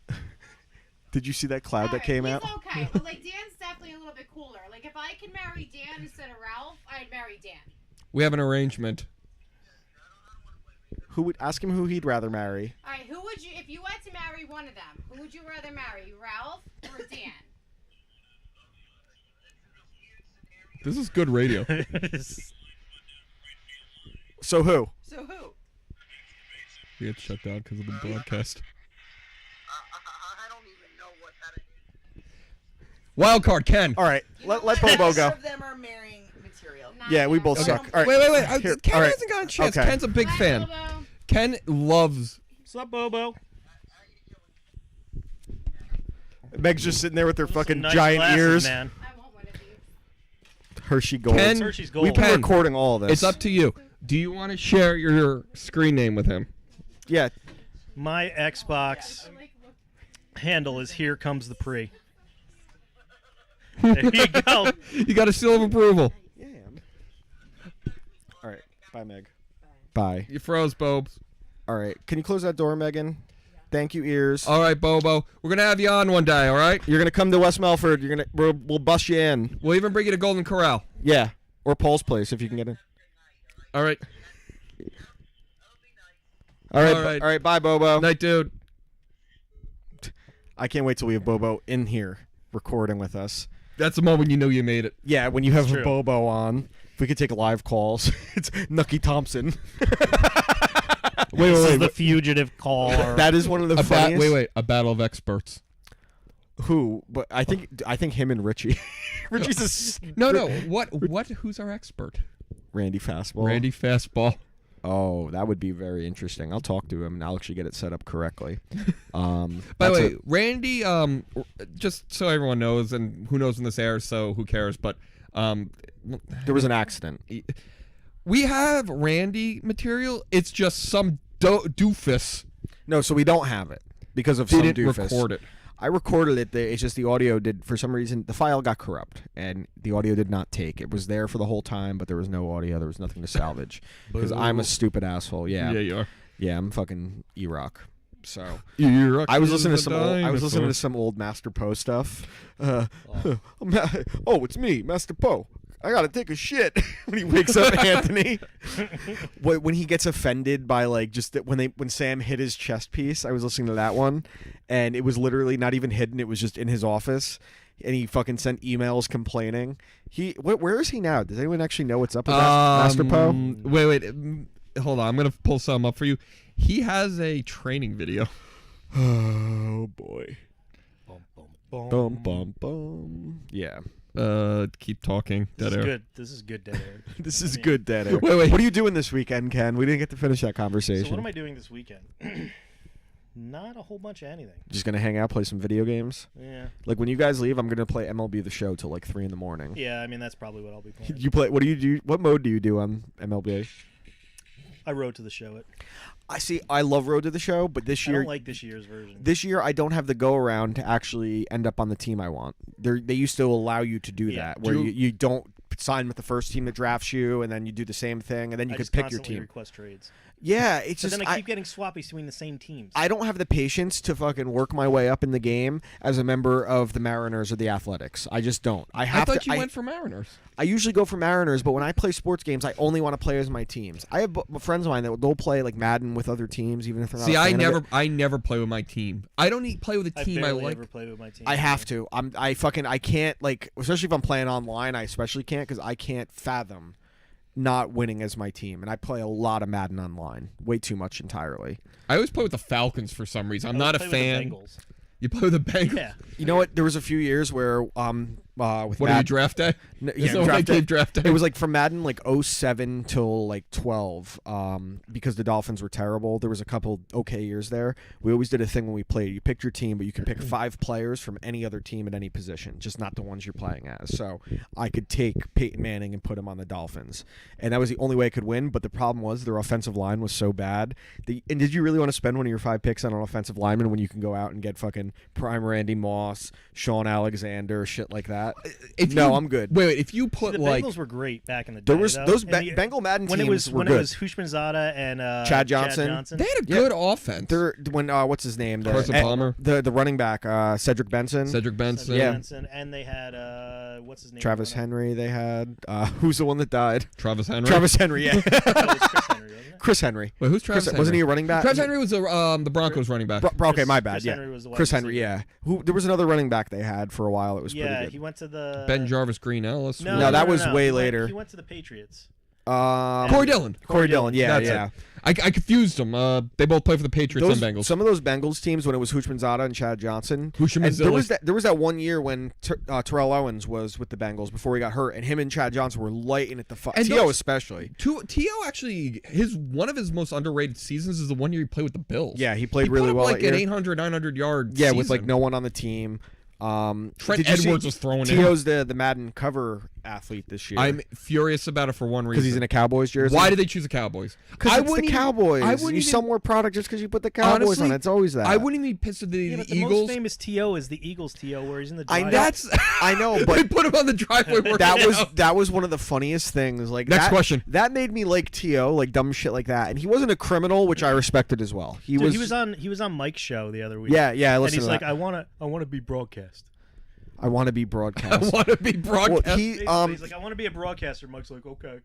Speaker 1: Did you see that cloud that came
Speaker 5: he's
Speaker 1: out?
Speaker 5: okay, but like Dan's definitely a little bit cooler. Like if I could marry Dan instead of Ralph, I'd marry Dan.
Speaker 2: We have an arrangement.
Speaker 1: Who would ask him who he'd rather marry?
Speaker 5: All right, who would you, if you had to marry one of them, who would you rather marry, Ralph or Dan?
Speaker 2: This is good radio.
Speaker 1: So who?
Speaker 6: So who?
Speaker 2: We get shut down because of the broadcast.
Speaker 6: I don't even know what that is.
Speaker 2: Wild card, Ken.
Speaker 1: All right,
Speaker 6: You know
Speaker 1: let
Speaker 6: what?
Speaker 1: Bobo go.
Speaker 6: Neither of them are marrying material.
Speaker 5: Not
Speaker 1: Yeah, we
Speaker 5: Dan.
Speaker 1: both
Speaker 6: Okay.
Speaker 1: suck. All right.
Speaker 2: Wait.
Speaker 1: Here,
Speaker 2: Ken
Speaker 1: all right.
Speaker 2: hasn't got a chance.
Speaker 1: Okay.
Speaker 2: Ken's a big
Speaker 5: Bye,
Speaker 2: fan.
Speaker 5: Bobo.
Speaker 2: Ken loves...
Speaker 4: Sup, Bobo?
Speaker 1: Meg's just sitting there with her fucking
Speaker 4: Nice
Speaker 1: giant
Speaker 4: glasses,
Speaker 1: ears.
Speaker 4: man.
Speaker 5: I want one of these.
Speaker 1: Hershey Gold.
Speaker 2: Ken,
Speaker 4: Hershey's
Speaker 1: We've
Speaker 4: Gold.
Speaker 1: been
Speaker 2: Ken,
Speaker 1: recording all of this.
Speaker 2: it's up to you. Do you want to share your screen name with him?
Speaker 1: Yeah.
Speaker 4: My Xbox handle is Here Comes the Pre. There you go.
Speaker 2: You got a seal of approval.
Speaker 1: Yeah. All right. Bye, Meg. Bye.
Speaker 2: You froze, Bobes.
Speaker 1: All right. Can you close that door, Megan? Thank you, ears.
Speaker 2: All right, Bobo. We're gonna have you on one day. All right.
Speaker 1: You're gonna come to West Melford. We'll bus you in.
Speaker 2: We'll even bring you to Golden Corral.
Speaker 1: Yeah. Or Paul's place if you can get in.
Speaker 2: All right.
Speaker 1: All right.
Speaker 2: All right.
Speaker 1: All right. Bye, Bobo.
Speaker 2: Night, dude.
Speaker 1: I can't wait till we have Bobo in here recording with us.
Speaker 2: That's the moment you know you made it.
Speaker 1: Yeah, when you have
Speaker 4: true.
Speaker 1: Bobo on, if we could take live calls, it's Nucky Thompson.
Speaker 4: This is the fugitive caller.
Speaker 1: That is one of the funniest.
Speaker 2: Wait. A battle of experts.
Speaker 1: Who? But I think him and Richie. Richie's a
Speaker 2: No. What? Who's our expert?
Speaker 1: Randy Fastball.
Speaker 2: Randy Fastball.
Speaker 1: Oh, that would be very interesting. I'll talk to him and I'll actually get it set up correctly.
Speaker 2: By the
Speaker 1: that's
Speaker 2: way,
Speaker 1: it.
Speaker 2: Randy. Just so everyone knows, and who knows when this airs, so who cares? But
Speaker 1: There was an accident.
Speaker 2: we have Randy material. It's just some doofus
Speaker 1: No, so we don't have it because of some
Speaker 2: didn't
Speaker 1: doofus.
Speaker 2: record it.
Speaker 1: I recorded it. It's just the audio did, for some reason, the file got corrupt and the audio did not take. It was there for the whole time, but there was no audio. There was nothing to salvage because I'm a stupid asshole. Yeah,
Speaker 2: you are.
Speaker 1: yeah, I'm fucking E-Rock. So
Speaker 2: You're
Speaker 1: I was listening to some old, I was listening to some old Master Poe stuff. Oh, it's me, Master Poe. I gotta take a shit when he wakes up, Anthony. When he gets offended by like just that when Sam hit his chest piece, I was listening to that one, and it was literally not even hidden. It was just in his office. and he fucking sent emails complaining. Where is he now? Does anyone actually know what's up with Master Poe?
Speaker 2: Wait, hold on. I'm gonna pull some up for you. He has a training video.
Speaker 1: Oh boy.
Speaker 4: Boom.
Speaker 1: Bum bum. Yeah.
Speaker 2: Keep talking.
Speaker 4: This
Speaker 2: Dead
Speaker 4: is
Speaker 2: air.
Speaker 4: good. This is good dead air.
Speaker 1: This is
Speaker 4: mean-
Speaker 1: good dead air.
Speaker 2: Wait.
Speaker 1: What are you doing this weekend, Ken? We didn't get to finish that conversation.
Speaker 4: So what am I doing this weekend? Not a whole bunch of anything.
Speaker 1: Just gonna hang out, play some video games.
Speaker 4: Yeah.
Speaker 1: Like when you guys leave, I'm gonna play MLB The Show till like 3 in the morning.
Speaker 4: Yeah, I mean that's probably what I'll be playing.
Speaker 1: You play? What do you do? What mode do you do on MLB?
Speaker 4: I rode to the show it.
Speaker 1: I see. I love Road to the Show, but this
Speaker 4: I
Speaker 1: year,
Speaker 4: don't like this year's version.
Speaker 1: this year I don't have the go around to actually end up on the team I want. They used to allow you to do
Speaker 4: Yeah.
Speaker 1: that, where you don't sign with the first team that drafts you, and then you do the same thing, and then you
Speaker 4: I
Speaker 1: could
Speaker 4: just
Speaker 1: pick your
Speaker 4: constantly
Speaker 1: team.
Speaker 4: request trades.
Speaker 1: Yeah, it's
Speaker 4: But
Speaker 1: just
Speaker 4: then I keep getting swapped between the same teams.
Speaker 1: I don't have the patience to fucking work my way up in the game as a member of the Mariners or the Athletics. I just don't. I
Speaker 2: I
Speaker 1: have
Speaker 2: thought
Speaker 1: to.
Speaker 2: you went for Mariners.
Speaker 1: I usually go for Mariners, but when I play sports games, I only want to play as my teams. I have friends of mine that they'll play like Madden with other teams, even if they're not.
Speaker 2: See,
Speaker 1: a fan of it.
Speaker 2: I never play with my team. I don't play with a
Speaker 4: I
Speaker 2: team I
Speaker 4: barely
Speaker 2: like.
Speaker 4: ever play with my team.
Speaker 1: I have to. I can't, like, especially if I'm playing online. I especially can't because I can't fathom not winning as my team, and I play a lot of Madden online, way too much entirely.
Speaker 2: I always play with the Falcons for some reason. I'm
Speaker 4: I
Speaker 2: not a
Speaker 4: play with the
Speaker 2: fan.
Speaker 4: Bengals.
Speaker 2: You play with the Bengals.
Speaker 4: Yeah.
Speaker 1: You know what? There was a few years where with
Speaker 2: What are you,
Speaker 1: Madden,
Speaker 2: draft day?
Speaker 1: yeah,
Speaker 2: Is that what
Speaker 1: draft
Speaker 2: they
Speaker 1: day.
Speaker 2: did, draft day?
Speaker 1: It was like from Madden like 07 till like 12 because the Dolphins were terrible. There was a couple okay years there. We always did a thing when we played. You picked your team, but you could pick 5 players from any other team at any position, just not the ones you're playing as. So I could take Peyton Manning and put him on the Dolphins. And that was the only way I could win, but the problem was their offensive line was so bad. And did you really want to spend one of your 5 picks on an offensive lineman when you can go out and get fucking prime Randy Moss, Sean Alexander, shit like that? No, I'm good.
Speaker 2: Wait, if you
Speaker 4: See,
Speaker 2: put
Speaker 4: the
Speaker 2: like
Speaker 4: Bengals were great back in the day.
Speaker 1: There was
Speaker 4: though.
Speaker 1: those
Speaker 4: And
Speaker 1: Bengal Madden
Speaker 4: when
Speaker 1: teams
Speaker 4: it was
Speaker 1: were
Speaker 4: when
Speaker 1: good.
Speaker 4: it was Hushmanzada and
Speaker 1: Chad Johnson.
Speaker 2: they had a
Speaker 1: Yeah.
Speaker 2: good offense.
Speaker 1: They're when what's his name?
Speaker 2: Carson Palmer.
Speaker 1: The running back, Cedric Benson,
Speaker 2: Cedric Benson.
Speaker 1: Yeah.
Speaker 4: Benson, and they had what's his name?
Speaker 1: Travis
Speaker 4: Going
Speaker 1: Henry. They had who's the one that died?
Speaker 2: Travis Henry.
Speaker 1: Travis Henry. Yeah,
Speaker 4: up? Oh, it was Chris Henry, wasn't it?
Speaker 1: Chris Henry.
Speaker 2: Wait, who's Travis Henry?
Speaker 1: Wasn't he a running back?
Speaker 2: Travis Henry was the Broncos running back.
Speaker 1: Okay, my bad.
Speaker 4: Chris
Speaker 1: yeah,
Speaker 4: Henry was the wide
Speaker 1: Chris Henry.
Speaker 4: receiver.
Speaker 1: Yeah, who? There was another running back they had for a while. It was
Speaker 4: Yeah,
Speaker 1: pretty
Speaker 4: he
Speaker 1: good.
Speaker 4: went to the
Speaker 2: Ben Jarvis, Green Ellis.
Speaker 1: No, that was way
Speaker 4: He went-
Speaker 1: later.
Speaker 4: He went to the Patriots.
Speaker 2: Corey Dillon.
Speaker 1: Corey Dillon. Yeah,
Speaker 2: That's it.
Speaker 1: yeah.
Speaker 2: I confused them. They both play for the Patriots and Bengals.
Speaker 1: Some of those Bengals teams when it was Hushmanzada and Chad Johnson.
Speaker 2: Hushmanzada.
Speaker 1: And there was that one year when Terrell Owens was with the Bengals before he got hurt, and him and Chad Johnson were lighting at the fuck.
Speaker 2: And
Speaker 1: T.O.
Speaker 2: those-
Speaker 1: especially.
Speaker 2: T.O. actually, one of his most underrated seasons is the one year he played with the Bills.
Speaker 1: Yeah, he played
Speaker 2: He
Speaker 1: really
Speaker 2: put up
Speaker 1: well
Speaker 2: like
Speaker 1: that
Speaker 2: an
Speaker 1: year.
Speaker 2: 800, 900 yard
Speaker 1: Yeah,
Speaker 2: season.
Speaker 1: with like no one on the team.
Speaker 2: Trent
Speaker 1: did you see
Speaker 2: Edwards was throwing in.
Speaker 1: T.O.'s the Madden cover athlete this year.
Speaker 2: I'm furious about it for one reason.
Speaker 1: because he's in a Cowboys jersey.
Speaker 2: Why did they choose the Cowboys?
Speaker 1: Because it's the
Speaker 2: wouldn't even-
Speaker 1: Cowboys.
Speaker 2: I
Speaker 1: You
Speaker 2: wouldn't
Speaker 1: sell
Speaker 2: even-
Speaker 1: more product just because you put the Cowboys
Speaker 2: Honestly,
Speaker 1: on it. It's always that.
Speaker 2: I wouldn't even be pissed if the
Speaker 4: Yeah, but the
Speaker 2: Eagles.
Speaker 4: most famous TO is the Eagles TO, where he's in the.
Speaker 1: I
Speaker 4: drive.
Speaker 1: know.
Speaker 2: That's
Speaker 1: I know,
Speaker 2: they
Speaker 1: but
Speaker 2: put him on the driveway. working out.
Speaker 1: that was one of the funniest things. Like
Speaker 2: Next
Speaker 1: that-
Speaker 2: question.
Speaker 1: That made me like T.O. like dumb shit like that, and he wasn't a criminal, which I respected as well. He
Speaker 4: Dude,
Speaker 1: was.
Speaker 4: he was on Mike's show the other week.
Speaker 1: Yeah, I
Speaker 4: And
Speaker 1: listened
Speaker 4: he's
Speaker 1: to
Speaker 4: like,
Speaker 1: that.
Speaker 4: I wanna be broadcast.
Speaker 1: I want to be
Speaker 2: I
Speaker 1: broadcast.
Speaker 2: want to be broadcast.
Speaker 1: Well, he
Speaker 4: Basically, he's like, I want to be a broadcaster. Mike's like, okay.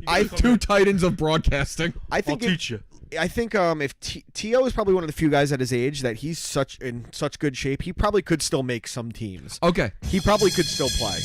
Speaker 1: I
Speaker 2: Two titans of broadcasting.
Speaker 1: I think
Speaker 4: I'll
Speaker 1: if-
Speaker 4: teach you.
Speaker 1: I think if T.O. is probably one of the few guys at his age that he's in such good shape, he probably could still make some teams.
Speaker 2: Okay.
Speaker 1: He probably could still play.